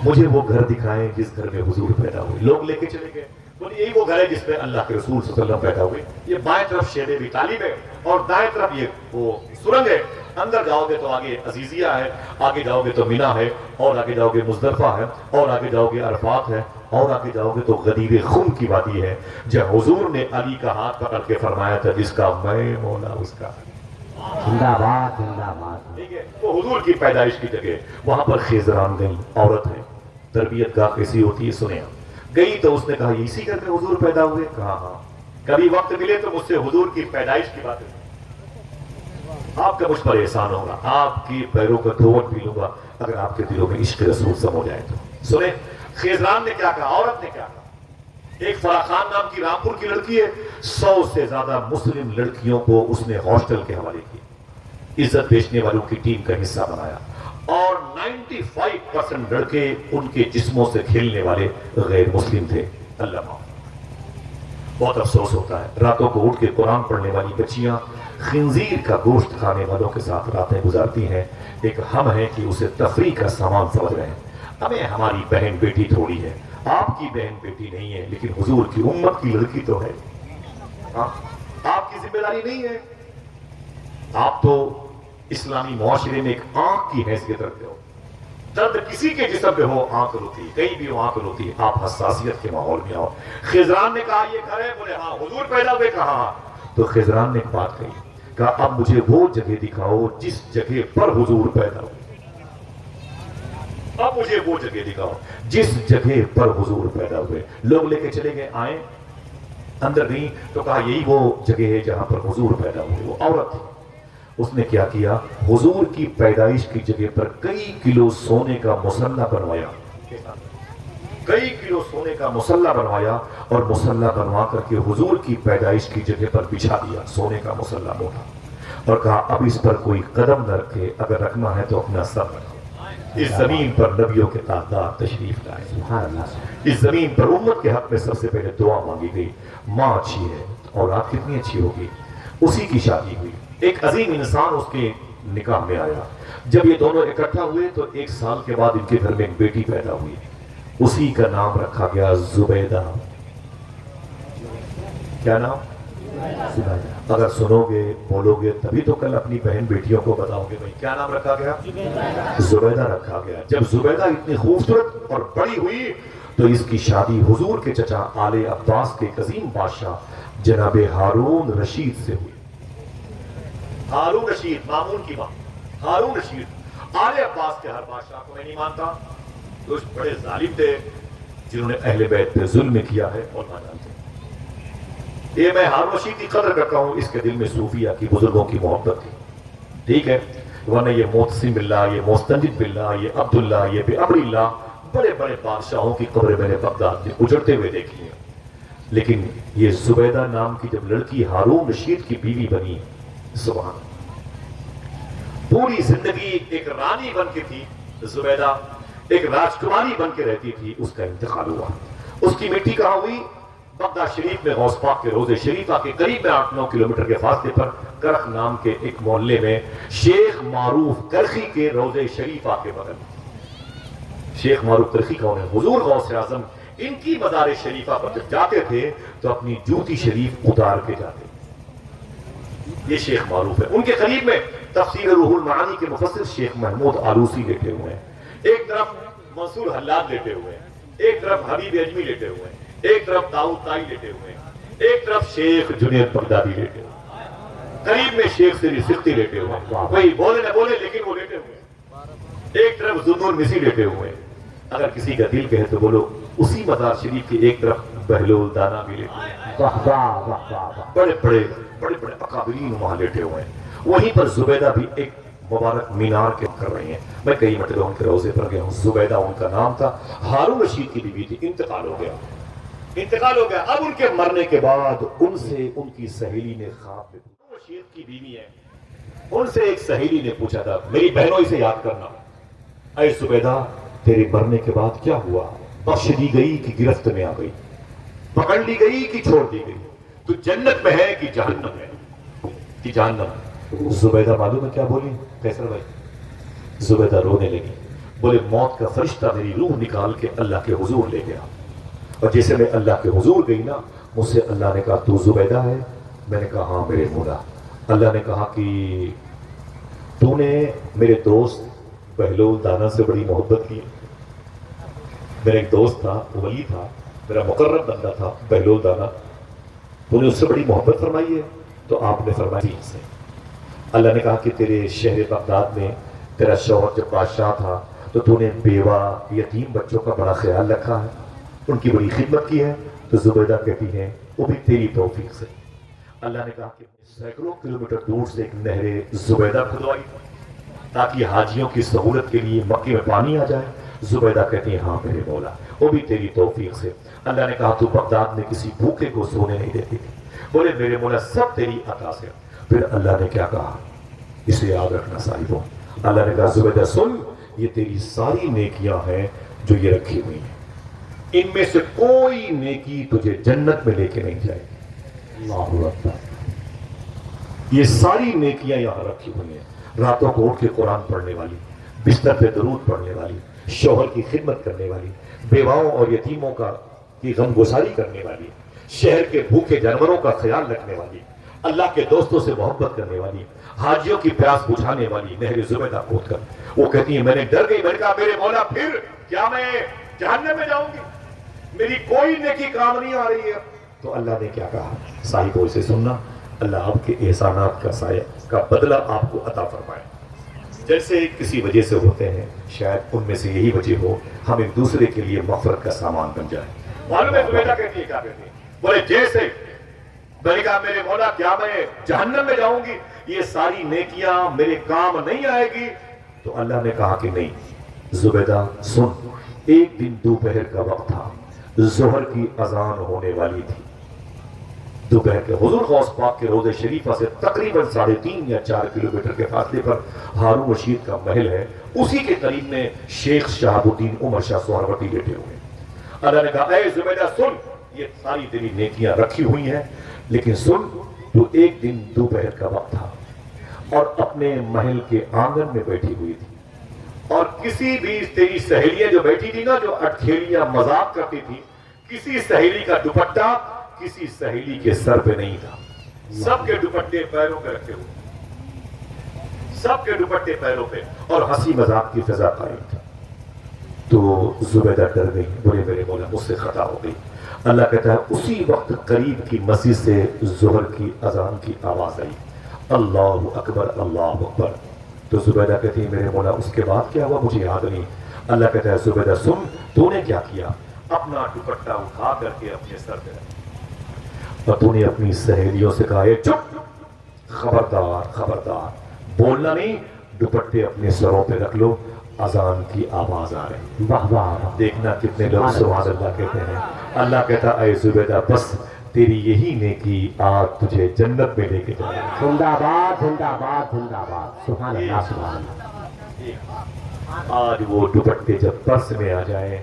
مجھے وہ گھر دکھائیں جس گھر میں حضور پیدا ہوئے۔ لوگ لے کے چلے گئے، بولے یہی وہ گھر ہے جس میں اللہ کے رسول صلی اللہ علیہ وسلم پیدا ہوئے. یہ بائیں طرف شیر ابی طالب ہے اور دائیں طرف یہ وہ سرنگ ہے. اندر جاؤ گے تو آگے عزیزیہ ہے، آگے جاؤ گے تو مینا ہے، اور آگے جاؤ گے مزدلفہ ہے، اور آگے جاؤ گے عرفات ہے، اور آگے جاؤ گے تو غدیر خم کی وادی ہے جہاں حضور نے علی کا ہاتھ پکڑ کے فرمایا تھا جس کا میں مولا اس کا. زندہ باد زندہ باد. ٹھیک ہے، وہ حضور کی پیدائش کی جگہ. وہاں پر خیزران گئی، عورت ہے، تربیت گاہ کیسی ہوتی ہے سنیں. گئی تو اس نے کہا یہ اسی گھر میں حضور پیدا ہوئے؟ کہا ہاں. کبھی وقت ملے تو مجھ سے حضور کی پیدائش کی باتیں آپ کا مجھ پر احسان ہوگا، آپ کی پیروں کا دھوٹ بھی لوں گا اگر آپ کے دلوں میں عشق رسول سمو جائے تو. سنیں خیزران نے کیا کہا، عورت نے کیا کہا. ایک فرح خان نام کی رامپور کی لڑکی ہے، 100 سے زیادہ مسلم لڑکیوں کو اس نے ہاسٹل کے حوالے کیا، عزت بیچنے والوں کی ٹیم کا حصہ بنایا، اور 95% لڑکے ان کے جسموں سے کھیلنے والے غیر مسلم تھے. اللہ معاف. بہت افسوس ہوتا ہے راتوں کو اٹھ کے قرآن پڑھنے والی بچیاں خنزیر کا گوشت کھانے والوں کے ساتھ راتیں گزارتی ہیں. ایک ہم ہیں کہ اسے تفریح کا سامان سمجھ رہے ہیں. ہمیں ہماری بہن بیٹی تھوڑی ہے، آپ کی بہن بیٹی نہیں ہے لیکن حضور کی امت کی لڑکی تو ہے. آپ کی ذمہ داری نہیں ہے. آپ تو اسلامی معاشرے میں ایک آنکھ کی حیثیت رکھتے ہو. درد کسی کے جسم پہ ہو آنکھ روتی ہے، کہیں بھی ہو آنکھ روتی ہے. آپ حساسیت کے ماحول میں آؤ. خضران نے کہا یہ گھر ہے؟ بولے ہاں. حضور پیدا ہوئے؟ کہا ہاں. تو خضران نے ایک بات کہی، کہا اب مجھے وہ جگہ دکھاؤ جس جگہ پر حضور پیدا ہوئے. اب مجھے وہ جگہ دکھاؤ جس جگہ پر حضور پیدا ہوئے. لوگ لے کے چلے گئے، آئے اندر نہیں تو کہا یہی وہ جگہ ہے جہاں پر حضور پیدا ہوئے. وہ عورت تھی. اس نے کیا کیا، حضور کی پیدائش کی جگہ پر کئی کلو سونے کا مصلہ بنوایا، کئی کلو سونے کا مصلہ بنوایا، اور مصلہ بنوا کر کے حضور کی پیدائش کی جگہ پر بچھا دیا سونے کا مصلہ موٹا، اور کہا اب اس پر کوئی قدم نہ رکھے، اگر رکھنا ہے تو اپنا سر رکھے. اس زمین پر نبیوں کے تاجدار تشریف لائے. سبحان اللہ. اس زمین پر امت کے حق میں سب سے پہلے دعا مانگی گئی. ماں اچھی ہے، اولاد کتنی اچھی ہوگی. اسی کی شادی ہوئی. ایک عظیم انسان اس کے نکاح میں آیا. جب یہ دونوں اکٹھا ہوئے تو 1 سال کے بعد ان کے گھر میں ایک بیٹی پیدا ہوئی. اسی کا نام رکھا گیا زبیدہ. کیا نام؟ اگر سنو گے بولو گے تبھی تو کل اپنی بہن بیٹیوں کو بتاؤ گے بھائی کیا نام رکھا گیا. زبیدہ رکھا گیا. جب زبیدہ اتنی خوبصورت اور بڑی ہوئی تو اس کی شادی حضور کے چچا آل عباس کے عظیم بادشاہ جناب ہارون رشید سے ہوئی. ہارون رشید، مامون کی ماں ہارون رشید. آل عباس کے ہر بادشاہ کو میں نہیں مانتا، کچھ بڑے ظالم تھے جنہوں نے اہل بیت پہ ظلم کیا ہے اور نہ جانتے. یہ میں ہارون رشید کی قدر کرتا ہوں، اس کے دل میں صوفیہ کی بزرگوں کی محبت تھی. ٹھیک ہے، ورنہ یہ معتصم باللہ، یہ مستنجد باللہ، یہ عبداللہ، یہ بے اللہ، بڑے بڑے بادشاہوں کی قبریں میں نے بغداد میں اجڑتے ہوئے دیکھی ہیں. لیکن یہ زبیدہ نام کی جب لڑکی ہارون رشید کی بیوی بنی، سبحان، پوری زندگی ایک رانی بن کے تھی زبیدہ، ایک راجکماری بن کے رہتی تھی. اس کا انتقال ہوا. اس کی مٹی کہاں ہوئی؟ بغداد شریف میں غوث پاک کے روضے شریفہ کے قریب میں 8-9 کلومیٹر کے فاصلے پر کرخ نام کے ایک محلے میں شیخ معروف کرخی کے روضے شریفہ کے بغل. شیخ معروف کرخی کون ہے؟ حضور غوث اعظم ان کی مزار شریفہ پر جب جاتے تھے تو اپنی جوتی شریف اتار کے جاتے. یہ شیخ معروف ہے. ان کے قریب میں تفسیر روح المعانی کے مفسر شیخ محمود آلوسی لیٹے ہوئے ہیں. ایک طرف منصور حلاد لیٹے ہوئے ہیں، ایک طرف حبیب اجمی لیٹے ہوئے ہیں، ایک طرف داؤد تائی لیٹے ہوئے ہیں، ایک طرف شیخ جنید بغدادی لیٹے ہوئے ہیں، قریب میں شیخ سری سختی لیٹے ہوئے ہیں. کوئی بولے نہ بولے لیکن وہ لیٹے ہوئے ہیں. ایک طرف ذوالنور مسی لیٹے ہوئے ہیں. اگر کسی کا دل کہے تو بولو اسی مزار شریف کی ایک طرف بہلول دانا بھی لیٹے ہوئے ہیں. بڑے بڑے اکابرین وہاں لیٹے ہوئے ہیں. وہیں پر زبیدہ بھی ایک مبارک مینار کے کر رہی ہیں. میں کئی مرتبہ ان کے روضے پر گیا ہوں. زبیدہ ان کا نام تھا. ہارون رشید کی بیوی تھی. انتقال ہو گیا. اب ان کے مرنے کے بعد ان سے ان کی سہیلی نے خواب میں پوچھا. رشید کی بیوی ہے. ان سے ایک سہیلی نے پوچھا تھا میری بہنوں اسے یاد کرنا، اے زبیدہ تیرے مرنے کے بعد کیا ہوا؟ بخش دی گئی کہ گرفت میں آ گئی؟ پکڑ لی گئی کہ چھوڑ دی گئی؟ تو جنت میں ہے کہ جہنم ہے؟ کہ جہنم. زبیدہ معلوم ہے کیا بولی قیصر بھائی؟ زبیدہ رونے لگی. بولے موت کا فرشتہ میری روح نکال کے اللہ کے حضور لے گیا اور جیسے میں اللہ کے حضور گئی نا، مجھ سے اللہ نے کہا تو زبیدہ ہے؟ میں نے کہا ہاں میرے مولا۔ اللہ نے کہا کہ تو نے میرے دوست بہلول دانا سے بڑی محبت کی۔ میرا ایک دوست تھا، ولی تھا، میرا مقرب بندہ تھا بہلول دانا، تو نے اس سے بڑی محبت فرمائی ہے؟ تو آپ نے فرمائی ٹھیک سے۔ اللہ نے کہا کہ تیرے شہر بغداد میں تیرا شوہر جب بادشاہ تھا تو نے بیوہ یتیم بچوں کا بڑا خیال رکھا ہے، ان کی بڑی خدمت کی ہے۔ تو زبیدہ کہتی ہیں وہ بھی تیری توفیق سے۔ اللہ نے کہا کہ سینکڑوں کلومیٹر دور سے ایک نہر زبیدہ کھدوائی تاکہ حاجیوں کی سہولت کے لیے مکے میں پانی آ جائے۔ زبیدہ کہتی ہیں ہاں میرے مولا، وہ بھی تیری توفیق سے۔ اللہ نے کہا تو بغداد میں کسی بھوکے کو سونے نہیں دیتی تھی۔ بولے میرے مولا سب تیری عطا سے۔ پھر اللہ نے کیا کہا، اسے یاد رکھنا صاحبوں، اللہ نے کہا زبیدہ سن، یہ تیری ساری نیکیاں ہیں جو یہ رکھی ہوئی ہیں، ان میں سے کوئی نیکی تجھے جنت میں لے کے نہیں جائے گی۔ اللہ اکبر۔ یہ ساری نیکیاں یہاں رکھی ہوئی ہیں، راتوں کو اٹھ کے قرآن پڑھنے والی، بستر پہ درود پڑھنے والی، شوہر کی خدمت کرنے والی، بیواؤں اور یتیموں کی غم گساری کرنے والی، شہر کے بھوکے جانوروں کا خیال رکھنے والی، اللہ کے دوستوں سے محبت کرنے والی، حاجیوں کی پیاس بجھانے والی نہر زبیدہ کھود کر وہ کہتی ہے میں نے ڈر گئی، میں نے کہا میرے مولا پھر کیا میں جہنم میں جاؤں گی؟ میری کوئی نیکی کام نہیں آ رہی ہے۔ تو اللہ نے کیا کہا، صاحبوں سے سننا، اللہ آپ کے احسانات کا سایہ کا بدلہ آپ کو عطا فرمائے۔ جیسے کسی وجہ سے ہوتے ہیں، شاید ان میں سے یہی وجہ ہو ہم ایک دوسرے کے لیے مغفرت کا سامان بن جائے۔ معلوم ہے زبیدہ کہتی ہے کیا کہتی ہے؟ بولے جیسے میں نے کہا میرے مولا کیا میں جہنم میں جاؤں گی؟ یہ ساری نیکیاں میرے کام نہیں آئے گی؟ تو اللہ نے کہا کہ نہیں زبیدہ سن، ایک دن دوپہر کا وقت تھا، ظہر کی اذان ہونے والی تھی۔ دوپہر کے حضور غوث پاک کے روضہ شریفہ سے تقریباً 3.5 یا 4 کلومیٹر کے فاصلے پر ہارون رشید کا محل ہے، اسی کے قریب میں شیخ شہاب الدین عمر شاہ سہروردی بیٹھے ہوئے۔ اللہ نے کہا اے زبیدہ سن، یہ ساری تیری نیکیاں رکھی ہوئی ہیں، لیکن سن تو ایک دن دوپہر کا وقت تھا اور اپنے محل کے آنگن میں بیٹھی ہوئی تھی، اور کسی بھی تیری سہیلیاں جو بیٹھی تھی نا، جو اٹکھیلیاں مذاق کرتی تھی، کسی سہیلی کا دوپٹہ کسی سہیلی کے سر پہ نہیں تھا، سب کے دوپٹے پیروں پہ رکھے ہوئے، سب کے دوپٹے پیروں پہ، اور ہنسی مذاق کی فضا قائم تھی۔ تو زبیدہ ڈر گئی، بولے میرے مولا مجھ سے خطا ہو گئی۔ اللہ کہتا ہے اسی وقت قریب کی مسجد سے ظہر کی اذان کی آواز آئی، اللہ اکبر اللہ اکبر۔ تو زبیدہ کہتی ہے میرے مولا اس کے بعد کیا ہوا مجھے یاد نہیں۔ اللہ کہتا ہے زبیدہ سن، تو نے کیا کیا، اپنا دوپٹہ اٹھا کر کے اپنے سر پہ رکھا اور تو نے اپنی سہیلیوں سے کہا اے چپ، خبردار خبردار، بولنا نہیں، دوپٹے اپنے سروں پہ رکھ لو، اذان کی آواز آ رہی۔ واہ واہ، دیکھنا کتنے لوگ سبحان اللہ کہتے ہیں۔ اللہ کہتا اے زبیدہ بس تیری یہی نیکی آج تجھے جنت میں لے کے جائے۔ زندہ باد زندہ باد زندہ باد، سبحان اللہ سبحان اللہ۔ آج وہ دوپٹے جب پرس میں آ جائیں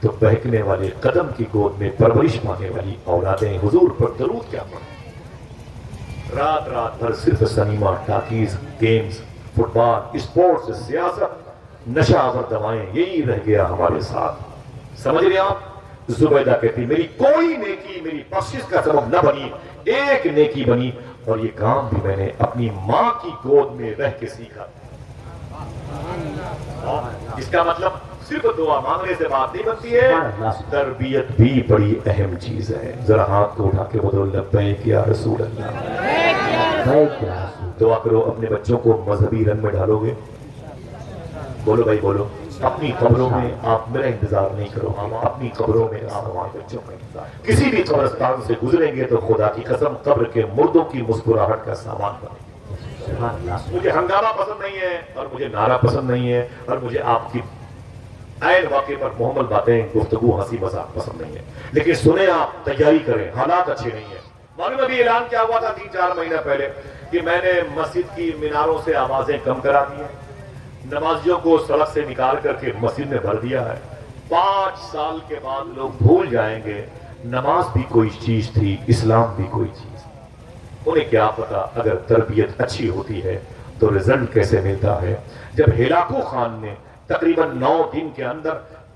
تو بہکنے والے قدم کی گود میں پرورش پانے والی اولادیں حضور پر درود کیا پڑھیں۔ رات رات بھر صرف سنیما، ٹاکیز، گیمز، فٹ بال، اسپورٹس، سیاست، نشہ آور دوائیں، یہی رہ گیا ہمارے ساتھ۔ سمجھ رہے آپ؟ زبیدہ کہتی میری کوئی نیکی میری بخشش کا سبب نہ بنی، ایک نیکی بنی، اور یہ کام بھی میں نے اپنی ماں کی گود میں رہ کے سیکھا۔ اس کا مطلب صرف دعا مانگنے سے بات نہیں بنتی ہے، تربیت بھی بڑی اہم چیز ہے۔ ذرا ہاتھ کو اٹھا کے بولو لبیک یا رسول اللہ۔ دعا کرو اپنے بچوں کو مذہبی رنگ میں ڈالو گے؟ بولو بھائی بولو، اپنی قبروں میں آپ میرا انتظار نہیں کرو گے، اپنی قبروں میں آپ ہمارے بچوں کا انتظار۔ کسی بھی قبرستان سے گزریں گے تو خدا کی قسم قبر کے مردوں کی مسکراہٹ کا سامان بنے۔ مجھے ہنگامہ پسند نہیں ہے، اور مجھے نعرہ پسند نہیں ہے، اور مجھے آپ کی عین واقعے پر محمل باتیں، گفتگو، ہنسی مذاق پسند نہیں ہے، لیکن سنیں آپ، تیاری کریں، حالات اچھے نہیں ہیں۔ معلوم ابھی اعلان کیا ہوا تھا 3-4 مہینہ پہلے کہ میں نے مسجد کی میناروں سے آوازیں کم کرا دی ہیں، نمازیوں کو سڑک سے نکال کر کے مسجد میں بھر دیا ہے۔ 5 سال کے بعد لوگ بھول جائیں گے نماز بھی کوئی چیز تھی، اسلام بھی کوئی چیز۔ انہیں کیا پتا اگر تربیت اچھی ہوتی ہے تو رزلٹ کیسے ملتا ہے۔ جب ہلاکو خان نے تقریباً 9 دن کے اندر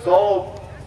100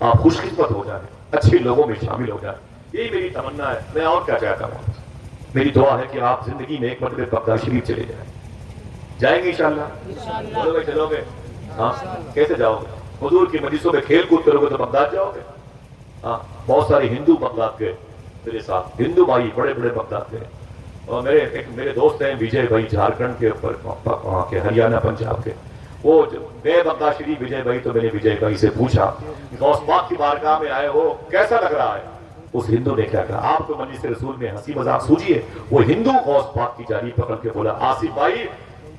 آپ خوش قسمت ہو جائیں، اچھے لوگوں میں شامل ہو جائیں، یہی میری تمنا ہے، میں اور کیا چاہتا ہوں. میری دعا ہے کہ آپ زندگی میں ایک مرتبہ بغداد شریف چلے جائیں گے انشاءاللہ. بولو گے چلو گے؟ ہاں کیسے جاؤ گے؟ حضور کی مجلسوں میں کھیل کود کرو گے تو بغداد جاؤ گے. ہاں بہت سارے ہندو بغداد گئے میرے ساتھ، ہندو بھائی بڑے بڑے بغداد گئے. اور میرے دوست ہیں وجے بھائی جھارکھنڈ کے اوپر وہاں کے ہریانہ پنجاب کے، وہ گئے بغداد شریف وجے بھائی. تو میں نے وجے بھائی سے پوچھا غوث پاک کی بارگاہ میں آئے ہو کیسا لگ رہا ہے؟ اس ہندو نے کیا کہا، آپ کو مجلس رسول میں ہنسی مذاق سوچیے. وہ ہندو غوث پاک کی جاری پکڑ کے بولا آصف بھائی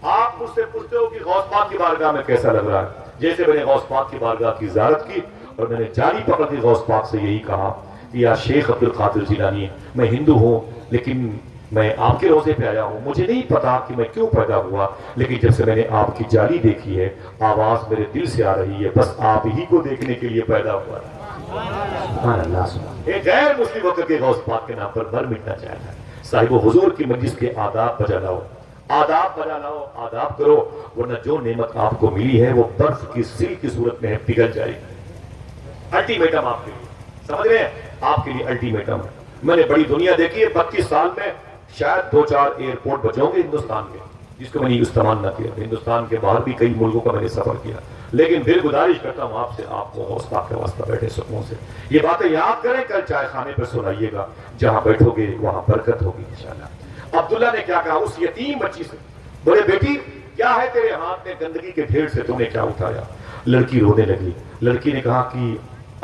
آپ مجھ سے پوچھتے ہو کہ غوث پاک کی بارگاہ میں کیسا لگ رہا ہے. جیسے میں نے غوث پاک کی بارگاہ کی زیارت کی اور میں نے جاری پکڑ کے غوث پاک سے یہی کہا کہ یا شیخ عبد القادر جیلانی میں ہندو ہوں لیکن میں آپ کے روزے پہ آیا ہوں، مجھے نہیں پتا کہ میں کیوں پیدا ہوا، لیکن جب سے میں نے آپ کی جاری دیکھی ہے آواز میرے دل سے آ رہی ہے بس آپ ہی کو دیکھنے کے لیے پیدا ہوا. سبحان اللہ سبحان ایک غیر مسلم ہو کر کے غوث پاک کے نام پر مر مٹنا چاہتا ہے. صاحب حضور کی مجلس کے آداب بجا لاؤ، آداب بجا لاؤ، آداب کرو، ورنہ جو نعمت آپ کو ملی ہے وہ برف کی سل کی صورت میں پگھل جائے گی. الٹیمیٹم آپ کے لیے، سمجھ رہے ہیں؟ آپ کے لیے الٹیمیٹم ہے. میں نے بڑی دنیا دیکھی ہے، 32 سال میں شاید 2-4 ایئرپورٹ بچے ہوں گے ہندوستان کے جس کو میں نے استعمال نہ کیا. ہندوستان کے باہر بھی کئی ملکوں کا میں نے سفر کیا، لیکن پھر گزارش کرتا ہوں آپ سے، آپ کو غوث پاک کے واسطہ بیٹھے سکون سے یہ باتیں یاد کریں، کل چائے خانے پر سنائیے گا، جہاں بیٹھو گے وہاں برکت ہوگی انشاءاللہ. عبداللہ نے کیا کہا اس یتیم بچی سے، بولے بیٹی کیا ہے تیرے ہاتھ میں گندگی کے ڈھیر سے تم نے کیا اٹھایا؟ لڑکی رونے لگی. لڑکی نے کہا کہ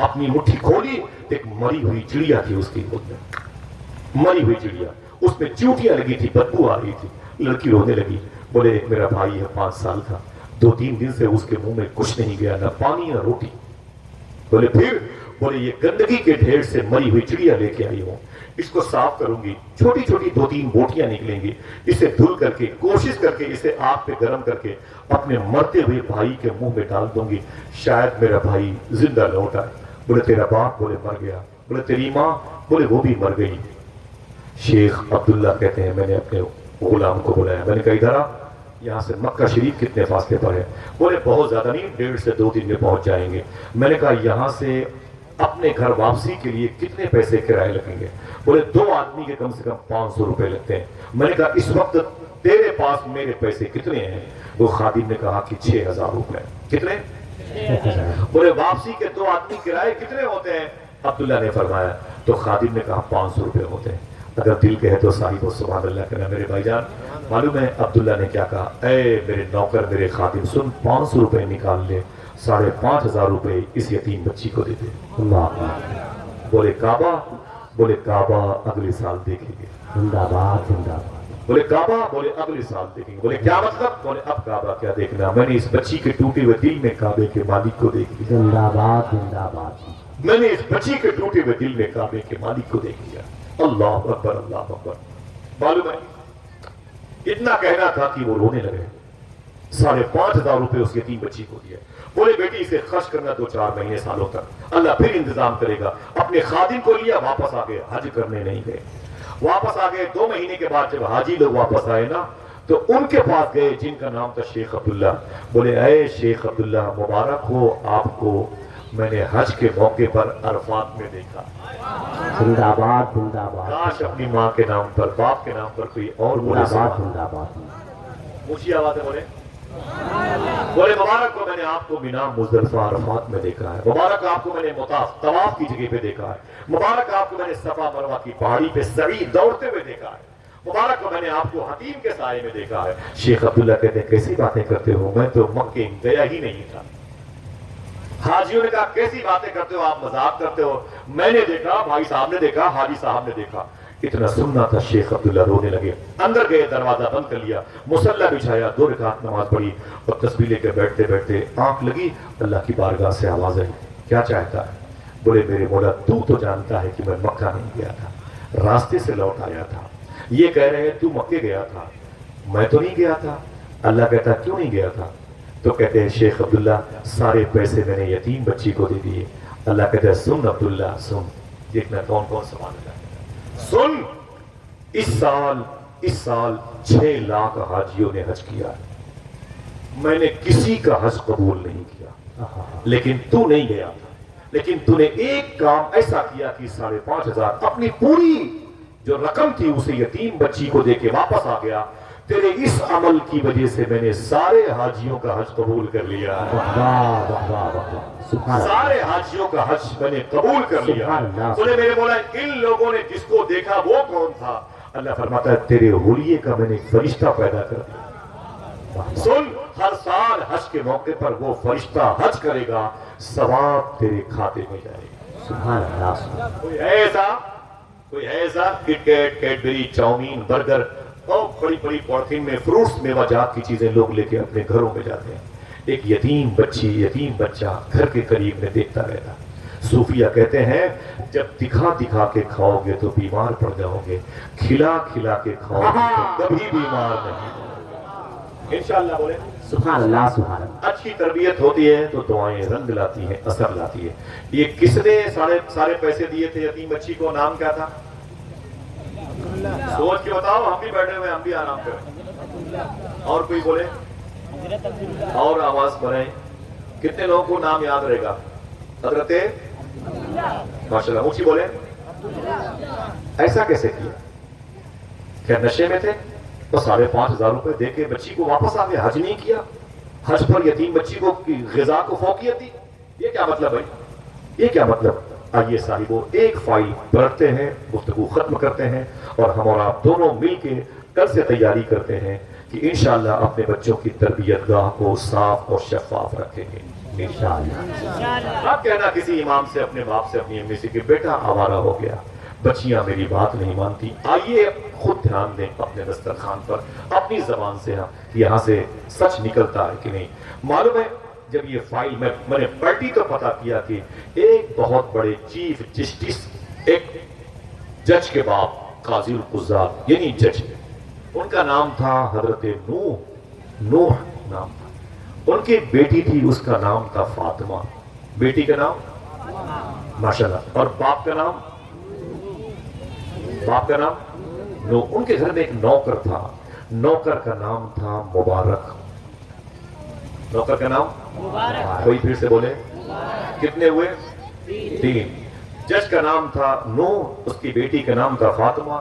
اپنی مٹھی کھولی، ایک مری ہوئی چڑیا تھی اس کی خود میں، مری ہوئی چڑیا، اس میں چیوٹیاں لگی تھی، بدبو آ رہی تھی. لڑکی رونے لگی. بولے میرا بھائی ہے 5 سال کا، 2-3 دن سے اس کے منہ میں کچھ نہیں گیا، نہ پانی نہ روٹی. بولے پھر؟ بولے یہ گندگی کے ڈھیر سے مری ہوئی چڑیا لے کے آئی ہوں، اس کو صاف کروں گی، چھوٹی چھوٹی 2-3 بوٹیاں نکلیں گی، اسے دھل کر کے کوشش کر کے اسے آگ پہ گرم کر کے اپنے مرتے ہوئے بھائی کے منہ میں ڈال دوں گی، شاید میرا بھائی زندہ لوٹ آئے. بولے تیرا باپ؟ بولے مر گیا. بولے تیری ماں؟ بولے وہ بھی مر گئی. شیخ عبداللہ کہتے ہیں میں نے اپنے غلام کو بلایا، میں نے کہا ادھر آ، یہاں سے مکہ شریف کتنے فاصلے پر ہے؟ بولے بہت زیادہ نہیں، 1.5 سے 2 دن میں پہنچ جائیں گے. میں نے کہا یہاں سے اپنے گھر واپسی کے لیے کتنے پیسے کرائے لگیں گے؟ بولے 2 آدمی کے کم سے کم 500 روپے لگتے ہیں. میں نے کہا اس وقت تیرے پاس میرے پیسے کتنے ہیں؟ وہ خادم نے کہا کہ 6000 روپے. کتنے؟ بولے واپسی کے 2 آدمی کرائے کتنے ہوتے ہیں؟ عبداللہ نے فرمایا. تو خادم نے کہا 500 روپے ہوتے ہیں. اگر دل کہے تو صاحب و سبحان اللہ کہنا. میرے بھائی جان معلوم ہے عبداللہ نے کیا کہا؟ اے میرے نوکر میرے خادم سن، 500 روپے نکال لے، 5500 روپے اس یتیم بچی کو دے دے. بولے کعبہ؟ بولے کعبہ اگلے سال دیکھیں گے. زندہ باد زندہ باد. بولے کعبہ؟ بولے اگلے سال دیکھیں گے. بولے کیا مطلب؟ بولے اب کعبہ کیا دیکھنا، میں نے اس بچی کے ٹوٹے ہوئے دل میں کعبے کے مالک کو دیکھ لیا. زندہ باد زندہ باد. میں نے اس بچی کے ٹوٹے ہوئے دل میں کعبے کے مالک کو دیکھ لیا. اللہ اکبر اللہ اکبر. معلوم ہے اتنا کہنا تھا کہ وہ رونے لگے. 5500 روپے اس یتیم بچی کو دیا. بولے بیٹی اسے خرچ کرنا 2-4 مہینے سالوں تک، اللہ پھر انتظام کرے گا. اپنے خادم کو لیا، واپس آ گئے، حج کرنے نہیں گئے. واپس آ گئے 2 مہینے کے بعد جب حاجی لوگ واپس آئے نا تو ان کے پاس گئے جن کا نام تھا شیخ عبداللہ. بولے اے شیخ عبداللہ مبارک ہو آپ کو، میں نے حج کے موقع پر عرفات میں دیکھا. زندہ باد زندہ باد. کاش اپنی ماں کے نام پر باپ کے نام پر کوئی اور بولے. زندہ باد. اونچی آواز ہے بولے. بولے مبارک کو میں نے آپ کو مینا مزدلفہ عرفات میں دیکھا ہے. مبارک آپ کو میں نے طواف کی جگہ پہ دیکھا ہے. مبارک آپ کو میں نے صفا مروہ کی پہاڑی پہ سعی دوڑتے ہوئے دیکھا ہے. مبارک کو میں نے آپ کو حتیم کے سائے میں دیکھا ہے. شیخ عبداللہ کہتے ہیں کیسی باتیں کرتے ہو، میں تو مکے گیا ہی نہیں تھا. حاجیوں نے کہا کیسی باتیں کرتے ہو آپ، مذاق کرتے ہو. میں نے دیکھا، بھائی صاحب نے دیکھا، حاجی صاحب نے دیکھا. اتنا سننا تھا. شیخ عبداللہ رونے لگے. اندر گئے، دروازہ بند کر لیا، مصلی بچھایا، 2 رکعت نماز پڑھی اور تسبیح لے کے بیٹھتے بیٹھتے آنکھ لگی، اللہ کی بارگاہ سے آواز آئی کیا چاہتا ہے؟ بولے میرے مولا تو جانتا ہے کہ میں مکہ نہیں گیا تھا، راستے سے لوٹ آیا تھا. یہ کہہ رہے ہیں تو مکے گیا تھا، میں تو نہیں گیا تھا. اللہ کہتا کیوں نہیں گیا تھا؟ تو کہتے ہیں شیخ عبداللہ سارے پیسے میں نے یتیم بچی کو دے دیے. اللہ کہتا ہے سن عبداللہ سن، دیکھنا کون کون سوال ہے. سن، اس سال 6 لاکھ حاجیوں نے حج کیا ہے. میں نے کسی کا حج قبول نہیں کیا. لیکن تو نہیں گیا، لیکن تو نے ایک کام ایسا کیا کہ 5,500 اپنی پوری جو رقم تھی اسے یتیم بچی کو دے کے واپس آ گیا۔ تیرے اس عمل کی وجہ سے میں نے سارے حاجیوں کا حج قبول کر لیا، سارے حاجیوں کا حج میں نے قبول کر لیا۔ انہیں میرے مولا ان لوگوں نے جس کو دیکھا وہ کون تھا؟ اللہ فرماتا ہے تیرے حلیے کا میں نے ایک فرشتہ پیدا کر دیا، سن ہر سال حج کے موقع پر وہ فرشتہ حج کرے گا، ثواب تیرے کھاتے میں جائے گا۔ سبحان اللہ۔ کوئی ایسا Kit Kat, Cadbury, chowmein, burger اور بڑی بڑی پولیتھین میں فروٹس، میوہ جات کی چیزیں لوگ لے کے اپنے گھروں میں جاتے ہیں۔ ایک یتیم بچی، یتیم بچہ گھر کے قریب میں دیکھتا رہتا۔ صوفیہ کہتے ہیں جب دکھا دکھا کے کھاؤ گے تو بیمار پڑ جاؤ گے، کھلا کھلا کے کھاؤ گے تو کبھی بیمار نہیں ہوگے۔ انشاءاللہ بولے سبحان اللہ، سبحان اللہ۔ اچھی تربیت ہوتی ہے تو دعائیں رنگ لاتی ہیں، اثر لاتی ہے۔ یہ کس نے سارے پیسے دیے تھے یتیم بچی کو؟ نام کیا تھا؟ سوچ کے بتاؤ، ہم بھی بیٹھے ہوئے، ہم بھی آرام کریں۔ اور کوئی بولے اور آواز بڑھائیں، کتنے لوگوں کو نام یاد رہے گا؟ حضرت ماشاءاللہ، اونچی بولے۔ ایسا کیسے کیا؟ کیا نشے میں تھے؟ تو 5,500 روپے دے کے بچی کو واپس آ گئے، حج نہیں کیا؟ حج پر یتیم بچی کو غذا کو فوقیت دی؟ یہ کیا مطلب ہے؟ یہ کیا مطلب؟ آئیے صاحبوں ایک فائل پڑھتے ہیں، گفتگو ختم کرتے ہیں، اور ہم اور آپ دونوں مل کے کل سے تیاری کرتے ہیں کہ انشاءاللہ اپنے بچوں کی تربیت گاہ کو صاف اور شفاف رکھیں گے انشاءاللہ۔ آپ کہنا کسی امام سے، اپنے باپ سے، اپنی امی سے کہ بیٹا آوارہ ہو گیا، بچیاں میری بات نہیں مانتی۔ آئیے خود دھیان دیں اپنے دسترخوان پر، اپنی زبان سے یہاں سے سچ نکلتا ہے کہ نہیں۔ معلوم ہے جب یہ فائل میں نے پلٹی تو پتا کیا کہ ایک بہت بڑے چیف جسٹس، ایک جج کے باپ، قاضی القضات یعنی جج، ان کا نام تھا حضرت نوح نام تھا۔ ان کی بیٹی تھی، اس کا نام تھا فاطمہ، بیٹی کا نام ماشاءاللہ، اور باپ کا نام نوح۔ ان کے گھر میں ایک نوکر تھا، نوکر کا نام تھا مبارک۔ نوکر کا نام مبارک، کوئی پھر سے بولے، کتنے ہوئے؟ 3۔ جج کا نام تھا نوح، اس کی بیٹی کا نام تھا فاطمہ،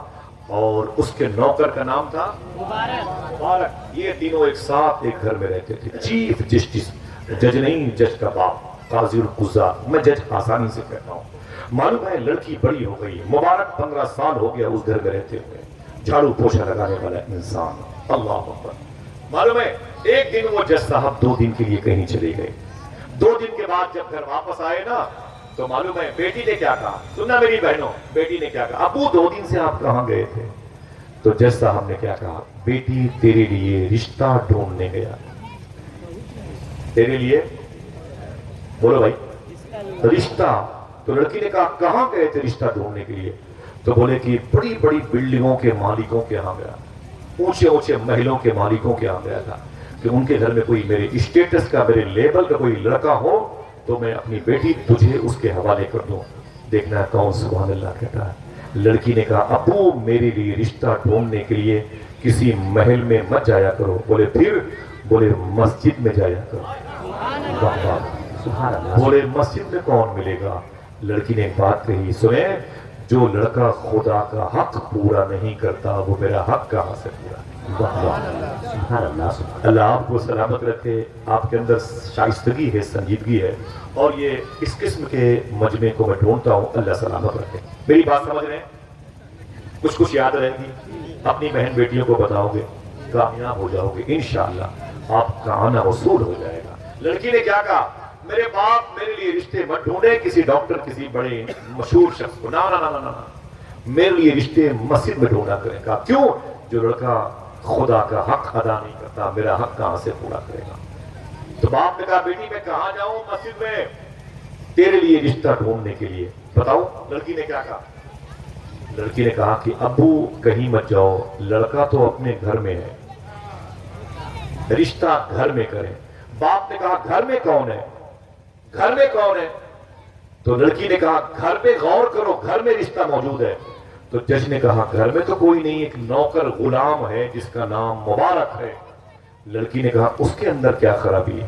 اور اس کے نوکر کا نام تھا مبارک۔ یہ تینوں ایک ساتھ ایک گھر میں رہتے تھے۔ چیف جسٹس، جج نہیں، جج کا باپ، قاضی القضات، میں جج آسانی سے کہتا ہوں۔ معلوم ہے لڑکی بڑی ہو گئی، مبارک 15 سال ہو گیا اس گھر میں رہتے ہوئے، جھاڑو پوچھا لگانے والا انسان، اللہ اکبر۔ معلوم ہے ایک دن وہ جج صاحب 2 دن کے لیے کہیں چلے گئے۔ 2 دن کے بعد جب گھر واپس آئے نا تو معلوم ہے بیٹی نے کیا کہا؟ سننا میری بہنوں، بیٹی نے کیا کہا؟ ابو 2 دن سے آپ کہاں گئے تھے؟ تو جج صاحب نے کیا کہا؟ بیٹی تیرے لیے رشتہ ڈھونڈنے گیا۔ تیرے لیے بولو بھائی، رشتہ۔ تو لڑکی نے کہا کہاں گئے تھے رشتہ ڈھونڈنے کے لیے؟ تو بولے کہ بڑی بڑی بلڈنگوں کے مالکوں کے ہاں گیا، اونچے اونچے محلوں کے مالکوں کے ہاں گیا تھا کہ ان کے گھر میں کوئی میرے اسٹیٹس کا، میرے لیبل کا کوئی لڑکا ہو تو میں اپنی بیٹی تجھے اس کے حوالے کر دوں۔ دیکھنا کون سبحان اللہ کہتا ہے۔ لڑکی نے کہا ابو میرے لیے رشتہ ڈھونڈنے کے لیے کسی محل میں مت جایا کرو۔ بولے پھر؟ بولے مسجد میں جایا کرو۔ بولے مسجد میں کون ملے گا؟ لڑکی نے ایک بات کہی، سنیں، جو لڑکا خدا کا حق پورا نہیں کرتا وہ میرا حق کہاں سے پورا؟ اللہ آپ کو سلامت رکھے، آپ کے اندر شائستگی ہے، سنجیدگی ہے، اور یہ اس قسم کے مجمع کو میں ڈھونڈتا ہوں، اللہ سلامت رکھے۔ میری بات سمجھ رہے ہیں؟ کچھ یاد رہے گی، اپنی بہن بیٹیوں کو بتاؤ گے، کامیاب ہو جاؤ گے انشاءاللہ، آپ کا آنا وصول ہو جائے گا۔ لڑکی نے کیا کہا؟ میرے باپ میرے لیے رشتے مت ڈھونڈے کسی ڈاکٹر، کسی بڑے مشہور شخص کو، نا، میرے لیے رشتے مسجد میں ڈھونڈا کرے گا۔ کیوں؟ جو لڑکا خدا کا حق ادا نہیں کرتا میرا حق کہاں سے پورا کرے گا؟ تو باپ نے کہا بیٹی میں کہاں جاؤں؟ مسجد میں تیرے لیے رشتہ ڈھونڈنے کے لیے۔ بتاؤ لڑکی نے کیا کہا؟ لڑکی نے کہا کہ ابو کہیں مت جاؤ، لڑکا تو اپنے گھر میں ہے، رشتہ گھر میں کریں۔ باپ نے کہا گھر میں کون ہے؟ گھر میں کون ہے؟ تو لڑکی نے کہا گھر میں غور کرو، گھر میں رشتہ موجود ہے۔ تو جج نے کہا گھر میں تو کوئی نہیں، ایک نوکر غلام ہے جس کا نام مبارک ہے۔ لڑکی نے کہا اس کے اندر کیا خرابی ہے؟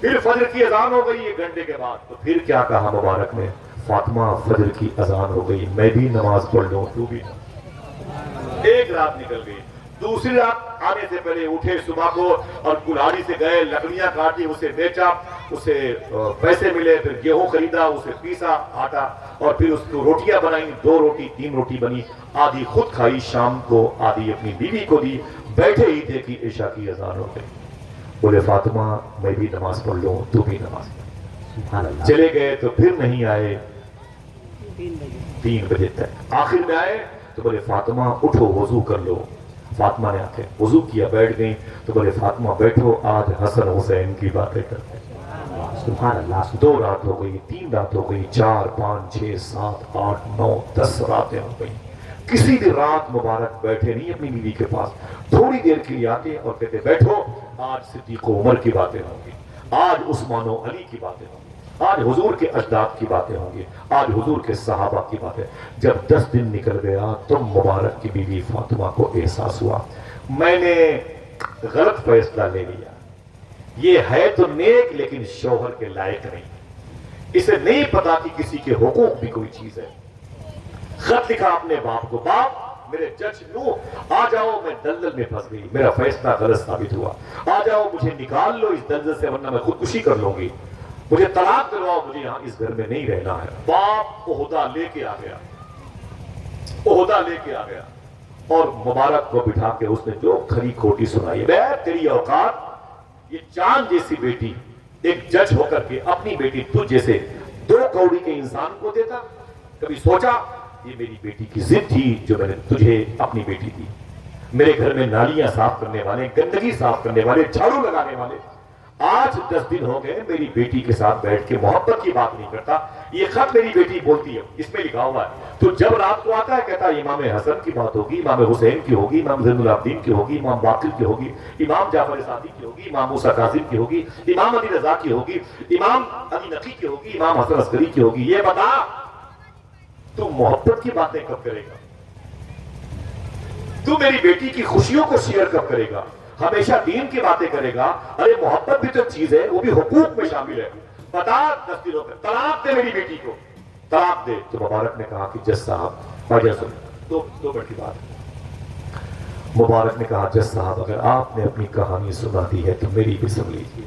پھر فجر کی اذان ہو گئی 1 گھنٹے کے بعد. تو پھر کیا کہا مبارک نے؟ فاطمہ فجر کی اذان ہو گئی، میں بھی نماز پڑھ لوں، تو بھی. ایک رات نکل گئی. دوسری رات آنے سے پہلے اٹھے صبح کو اور کلاڑی سے گئے، لکڑیاں کاٹی، اسے بیچا، اسے پیسے ملے، پھر گیہوں خریدا، اسے پیسا آٹا، اور پھر اس کو روٹیاں بنائیں، 2 روٹی 3 روٹی بنی، آدھی خود کھائی شام کو، آدھی اپنی بیوی کو دی. بیٹھے ہی تھے کہ عشاء کی اذان ہو گئی. بولے فاطمہ میں بھی نماز پڑھ لوں، تو بھی نماز پڑھ. چلے گئے تو پھر نہیں آئے 3 بجے تک. آخر میں آئے تو بولے فاطمہ اٹھو وضو کر لو. فاطمہ نے آ کے وضو کیا، بیٹھ گئی. تو بولے فاطمہ بیٹھو، آج حسن حسین کی باتیں کرتے ہیں. سبحان اللہ. 2 رات ہو گئی، 3 رات ہو گئی، 4 5 6 7 8 9 10 راتیں ہو گئی. کسی بھی رات مبارک بیٹھے نہیں اپنی بیوی کے پاس. تھوڑی دیر کے لیے آتے اور کہتے بیٹھو، آج صدیق و عمر کی باتیں ہوں گی، آج عثمان و علی کی باتیں ہوں گی، آج حضور کے اجداد کی باتیں ہوں گی، آج حضور کے صحابہ کی باتیں. جب 10 دن نکل گیا تو مبارک کی بیوی فاطمہ کو احساس ہوا میں نے غلط فیصلہ لے لیا. یہ ہے تو نیک لیکن شوہر کے لائق نہیں. اسے نہیں پتا کہ کسی کے حقوق بھی کوئی چیز ہے. خط لکھا اپنے باپ کو، باپ میرے جج نو آ جاؤ، میں دلدل میں پھنس گئی، میرا فیصلہ غلط ثابت ہوا، آ جاؤ مجھے نکال لو اس دلدل سے ورنہ میں خودکشی کر لوں گی، مجھے طلاق دلواؤ، مجھے یہاں اس گھر میں نہیں رہنا ہے. باپ عہدہ لے کے آ گیا، عہدہ لے کے آ گیا اور مبارک کو بٹھا کے اس نے جو کھری کھوٹی سنائی. بے تیری اوقات، یہ چاند جیسی بیٹی ایک جج ہو کر کے اپنی بیٹی تجھ جیسے 2 کوڑی کے انسان کو دیتا؟ کبھی سوچا؟ یہ میری بیٹی کی ضد تھی جو میں نے تجھے اپنی بیٹی دی. میرے گھر میں نالیاں صاف کرنے والے، گندگی صاف کرنے والے، جھاڑو لگانے والے، آج 10 دن ہو گئے میری بیٹی کے ساتھ بیٹھ کے محبت کی بات نہیں کرتا. یہ خط میری بیٹی بولتی ہے، اس میں لکھا ہوا ہے. تو جب رات کو آتا ہے کہتا ہے امام حسن کی بات ہوگی، امام حسین کی ہوگی، امام زین العابدین کی ہوگی، امام باقر کی ہوگی، امام جعفر صادق کی ہوگی، امام موسیٰ کاظم کی ہوگی، امام علی رضا کی ہوگی، امام علی نقی کی ہوگی، امام حسن عسکری کی ہوگی. یہ بتا تو محبت کی باتیں کب کرے گا؟ تو میری بیٹی کی خوشیوں کو شیئر کب کرے گا؟ ہمیشہ دین کی باتیں کرے گا؟ ارے محبت بھی تو چیز ہے، وہ بھی حقوق میں شامل ہے. بتا 10 دنوں میں طلاق دے میری بیٹی کو، طلاق دے. تو مبارک نے کہا کہ جج صاحب، وجہ سن 2 منٹ کی بات. مبارک نے کہا جج صاحب اگر آپ نے اپنی کہانی سنا دی ہے تو میری بھی سن لیجیے.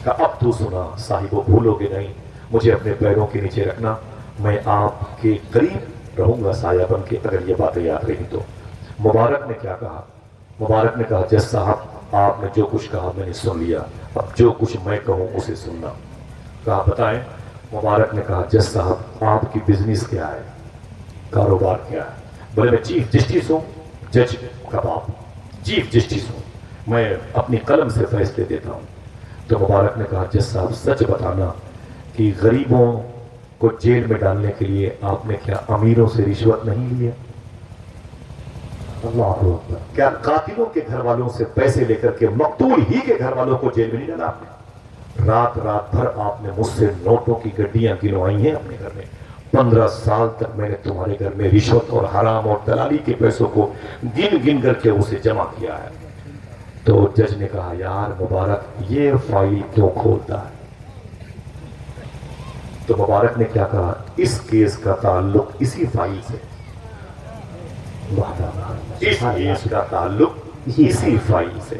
کہا اب تو سنا صاحب، وہ بھولو گے نہیں، مجھے اپنے پیروں کے نیچے رکھنا، میں آپ کے قریب رہوں گا سایہ بن کے اگر یہ باتیں یاد رہی تو. مبارک نے کیا کہا؟ مبارک نے کہا جج صاحب آپ نے جو کچھ کہا میں نے سن لیا، اب جو کچھ میں کہوں اسے سننا. کہا بتائیں. مبارک نے کہا جج صاحب آپ کی بزنس کیا ہے، کاروبار کیا ہے؟ بولے میں چیف جسٹس ہوں، جج کا باپ، چیف جسٹس ہوں، میں اپنی قلم سے فیصلے دیتا ہوں. تو مبارک نے کہا جج صاحب سچ بتانا کہ غریبوں کو جیل میں ڈالنے کے لیے آپ نے کیا امیروں سے رشوت نہیں لیا؟ اللہ اکبر. کیا قاتلوں کے گھر والوں سے پیسے لے کر کے مقتول ہی کے گھر والوں کو جیل میں نہیں ڈالا آپ نے؟ رات بھر آپ نے مجھ سے نوٹوں کی گڈیاں گنوائی ہیں اپنے گھر میں. 15 سال تک میں نے تمہارے گھر میں رشوت اور حرام اور دلالی کے پیسوں کو گن گن کر کے اسے جمع کیا ہے. تو جج نے کہا یار مبارک یہ فائل کیوں کھولتا ہے؟ تو مبارک نے کیا کہا اس کیس کا تعلق اسی فائل سے، اس کیس کا تعلق اسی فائل سے.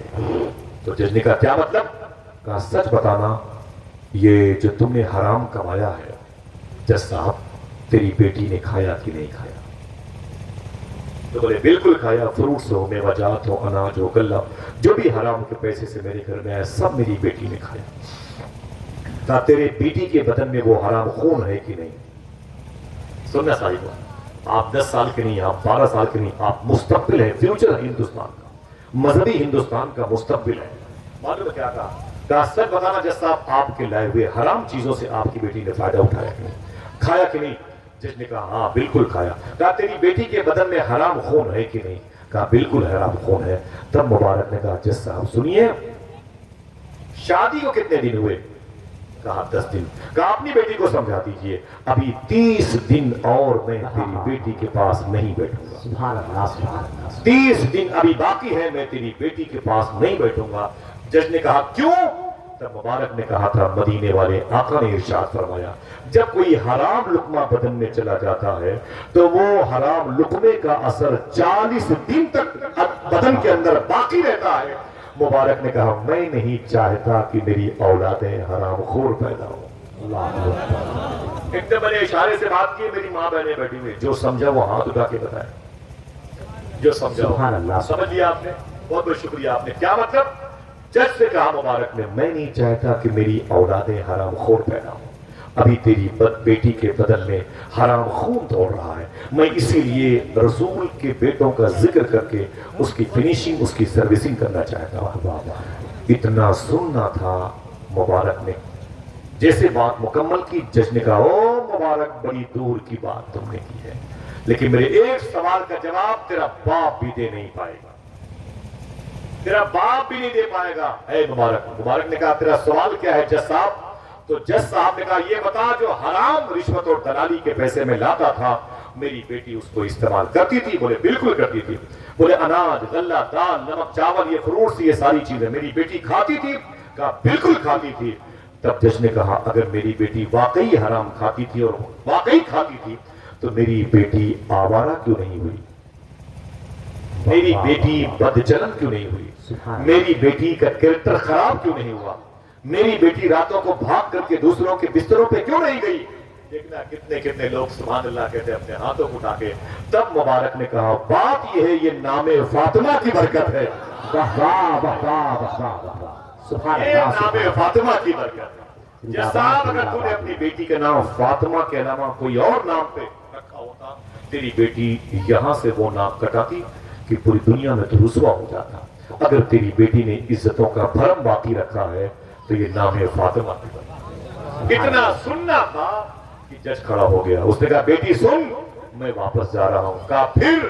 تو جج نے کہا کیا مطلب؟ کہا سچ بتانا یہ جو تم نے حرام کمایا ہے جج صاحب تیری بیٹی نے کھایا کہ نہیں کھایا؟ تو بولے بالکل کھایا، فروٹس ہو، میوہ جات ہو، اناج ہو، غلہ، جو بھی حرام کے پیسے سے میرے گھر میں آیا سب میری بیٹی نے کھایا. کہا تیرے بیٹی کے بدن میں وہ حرام خون ہے کہ نہیں؟ سننا صاحب، آپ 10 سال کے نہیں، آپ 12 سال کے نہیں، آپ مستقبل ہے، فیوچر ہے ہندوستان کا، مذہبی ہندوستان کا مستقبل ہے. معلوم ہے کیا کہا؟ کہا سچ بتانا جج صاحب آپ کے لائے ہوئے حرام چیزوں سے آپ کی بیٹی نے فائدہ اٹھایا کہ نہیں، کھایا کہ نہیں؟ جج نے کہا ہاں بالکل کھایا. کہا تیری بیٹی کے بدن میں حرام خون ہے کہ نہیں؟ کہا بالکل حرام خون ہے. تب مبارک نے کہا جج صاحب سنیے شادی کو کتنے دن ہوئے؟ کہا 10 دن. کہا اپنی بیٹی کو سمجھا دیجئے ابھی 30 دن اور میں تیری بیٹی کے پاس نہیں بیٹھوں گا. سبحان اللہ سبحان اللہ. 30 دن ابھی باقی ہے، میں تیری بیٹی کے پاس نہیں بیٹھوں گا. جج نے کہا کیوں؟ تب مبارک نے کہا تھا مدینے والے آقا نے ارشاد فرمایا جب کوئی حرام لقمہ بدن میں چلا جاتا ہے تو وہ حرام لقمے کا اثر 40 دن تک بدن کے اندر باقی رہتا ہے. مبارک نے کہا میں نہیں چاہتا کہ میری اولادیں حرام خور پیدا ہوں. اتنے بڑے اشارے سے بات کی. میری ماں بہنیں بیٹھی ہوئی, جو سمجھا وہ ہاتھ اٹھا کے بتائے, جو سمجھا سبحان اللہ. سمجھ لیا آپ نے, بہت بہت شکریہ. آپ نے کیا مطلب؟ جج سے کہا مبارک نے میں نہیں چاہتا کہ میری اولادیں حرام خور پیدا ہوں. ابھی تیری بیٹی کے بدن میں حرام خون دوڑ رہا ہے, میں اسی لیے رسول کے بیٹوں کا ذکر کر کے اس کی فنیشنگ, اس کی سروسنگ کرنا چاہتا ہوں. اتنا سننا تھا مبارک نے, جیسے بات مکمل کی جج نے کہا او مبارک بڑی دور کی بات تم نے کی ہے, لیکن میرے ایک سوال کا جواب تیرا باپ بھی دے نہیں پائے گا, تیرا باپ بھی نہیں دے پائے گا. اے مبارک نے کہا تیرا سوال کیا ہے جج صاحب؟ تو جج صاحب نے کہا یہ بتا جو حرام رشوت اور دلالی کے پیسے میں لاتا تھا میری بیٹی اس کو استعمال کرتی تھی؟ بولے بالکل کرتی تھی. بولے اناج, غلہ, دال, نمک, چاول, یہ فروٹس, یہ ساری چیزیں میری بیٹی کھاتی تھی؟ کہا بالکل کھاتی تھی. تب جج نے کہا اگر میری بیٹی واقعی حرام کھاتی تھی اور واقعی کھاتی تھی تو میری بیٹی آوارہ کیوں نہیں ہوئی, میری بیٹی بدچلن کیوں نہیں ہوئی, میری بیٹی کا کریکٹر خراب کیوں نہیں ہوا, میری بیٹی راتوں کو بھاگ کر کے دوسروں کے بستروں پہ کیوں نہیں گئی؟ دیکھنا کتنے کتنے لوگ سبحان اللہ کہتے اپنے ہاتھوں کو اٹھا کے. تب مبارک نے کہا بات یہ ہے یہ نام فاطمہ کی برکت ہے, یہ نام فاطمہ کی برکت ہے. جس صاحب اگر تو نے اپنی بیٹی کا نام فاطمہ کے علاوہ کوئی اور نام پہ رکھا ہوتا تیری بیٹی یہاں سے وہ نام کٹاتی کہ پوری دنیا میں تو رسوا ہو جاتا. اگر تیری بیٹی نے عزتوں کا بھرم باقی رکھا ہے تو یہ نام فاطمہ کی برکت. اتنا سننا تھا کہ جج کھڑا ہو گیا. اس نے کہا بیٹی سن, میں واپس جا رہا ہوں. کہا پھر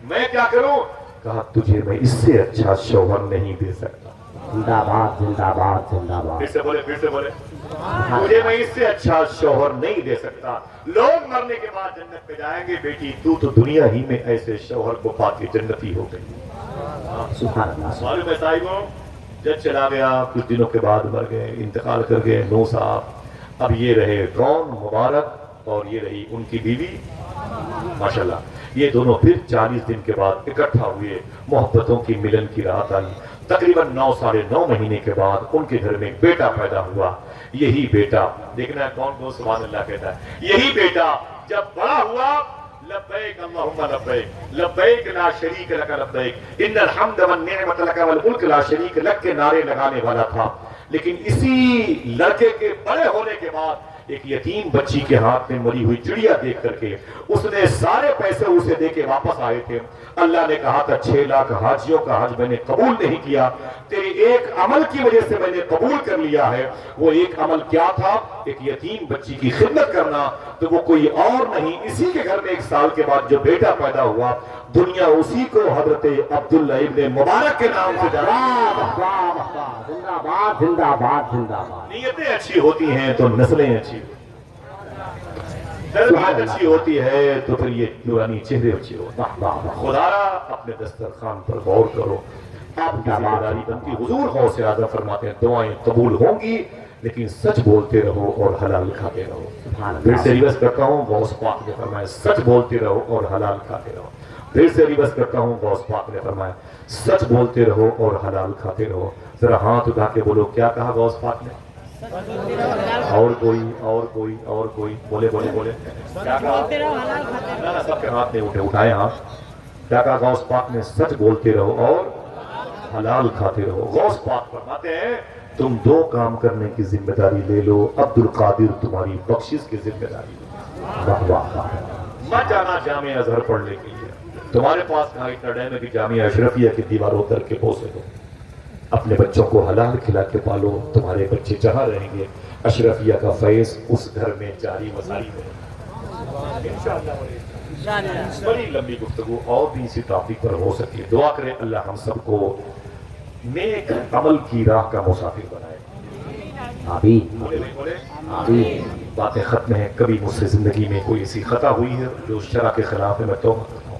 میں کیا کروں؟ کہا تجھے میں اس سے اچھا شوہر نہیں دے سکتا. زندہ باد, زندہ باد, زندہ باد. پھر سے بولے مجھے میں اس سے اچھا شوہر نہیں دے سکتا. لوگ مرنے کے بعد جنت پہ جائیں گے, بیٹی تو دنیا ہی میں ایسے شوہر کو پا کے جنتی ہو گئی. سبحان اللہ. معلوم ہے صاحبوں, جج چلا گیا, کچھ دنوں کے بعد مر گئے, انتقال کر گئے نو صاحب. اب یہ رہے کون؟ مبارک, اور یہ رہی ان کی بیوی ماشاءاللہ. یہ دونوں پھر 40 دن کے بعد اکٹھا ہوئے, محبتوں کی ملن کی رات آئی. تقریباً 9 مہینے کے بعد ان کے گھر میں ایک بیٹا پیدا ہوا. یہی بیٹا دیکھنا ہے کون کون سبحان اللہ کہتا ہے. یہی بیٹا جب بڑا ہوا لبیک اللہم لبیک لبیک لا شریک لک لبیک ان الحمد والنعمت لک والملک لا شریک لک کے نعرے لگانے والا تھا. لیکن اسی لڑکے کے بڑے ہونے کے بعد ایک یتیم بچی کے ہاتھ میں مری ہوئی چڑیا دیکھ کر کے اس نے سارے پیسے اسے دے کے واپس آئے تھے. اللہ نے کہا تھا 6 لاکھ حاجیوں کا حج میں نے قبول نہیں کیا, تیرے ایک عمل کی وجہ سے میں نے قبول کر لیا ہے. وہ ایک عمل کیا تھا؟ ایک یتیم بچی کی خدمت کرنا. تو وہ کوئی اور نہیں, اسی کے گھر میں 1 سال کے بعد جو بیٹا پیدا ہوا دنیا اسی کو حضرت عبداللہ ابن مبارک کے نام سے جانا. زندہ باد, زندہ باد, زندہ باد. نیتیں اچھی ہوتی ہیں تو نسلیں اچھی, تربیت اچھی ہوتی ہے تو پھر یہ نورانی چہرے اچھے ہوتے ہیں. خدا را اپنے دسترخوان پر غور کرو. آپ کی ذمہ داری بنتی, حضور غوث اعظم فرماتے ہیں دعائیں قبول ہوں گی لیکن سچ بولتے رہو اور حلال کھاتے رہو. پھر سے ریورس کرتا ہوں, غوث پاک نے فرمایا سچ بولتے رہو اور حلال کھاتے رہو. پھر سے ریورس کرتا ہوں, غوث پاک نے فرمایا سچ بولتے رہو اور حلال کھاتے رہو. ذرا ہاتھ اٹھا کے بولو کیا کہا غوث پاک نے؟ اور کوئی اور کوئی اور کوئی بولے بولے بولے کیا کہا؟ سب کے ہاتھ نہیں اٹھائے ہاتھ. کیا کہا غوث پاک نے؟ سچ بولتے رہو اور حلال کھاتے رہو. غوث پاک فرماتے ہیں تم 2 کام کرنے کی ذمہ داری لے لو, عبد القادر تمہاری بخشش کی ذمہ داری لو. مت جانا جامعہ ازہر پڑھنے کے لیے, تمہارے پاس کہاں اتنا ٹائم ہے کہ جامعہ اشرفیہ کی دیواروں در کے پوسے دو. اپنے بچوں کو حلال کھلا کے پالو, تمہارے بچے جہاں رہیں گے اشرفیہ کا فیض اس گھر میں جاری وساری ہے. بڑی لمبی گفتگو اور بھی اسی ٹاپک پر ہو سکتی ہے. دعا کریں اللہ ہم سب کو نیک عمل کی راہ کا مسافر بنائے. آمین, بولے آمین. باتیں ختم ہیں. کبھی مجھ سے زندگی میں کوئی ایسی خطا ہوئی ہے جو شرع کے خلاف ہے, میں توبہ کرتا ہوں.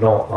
9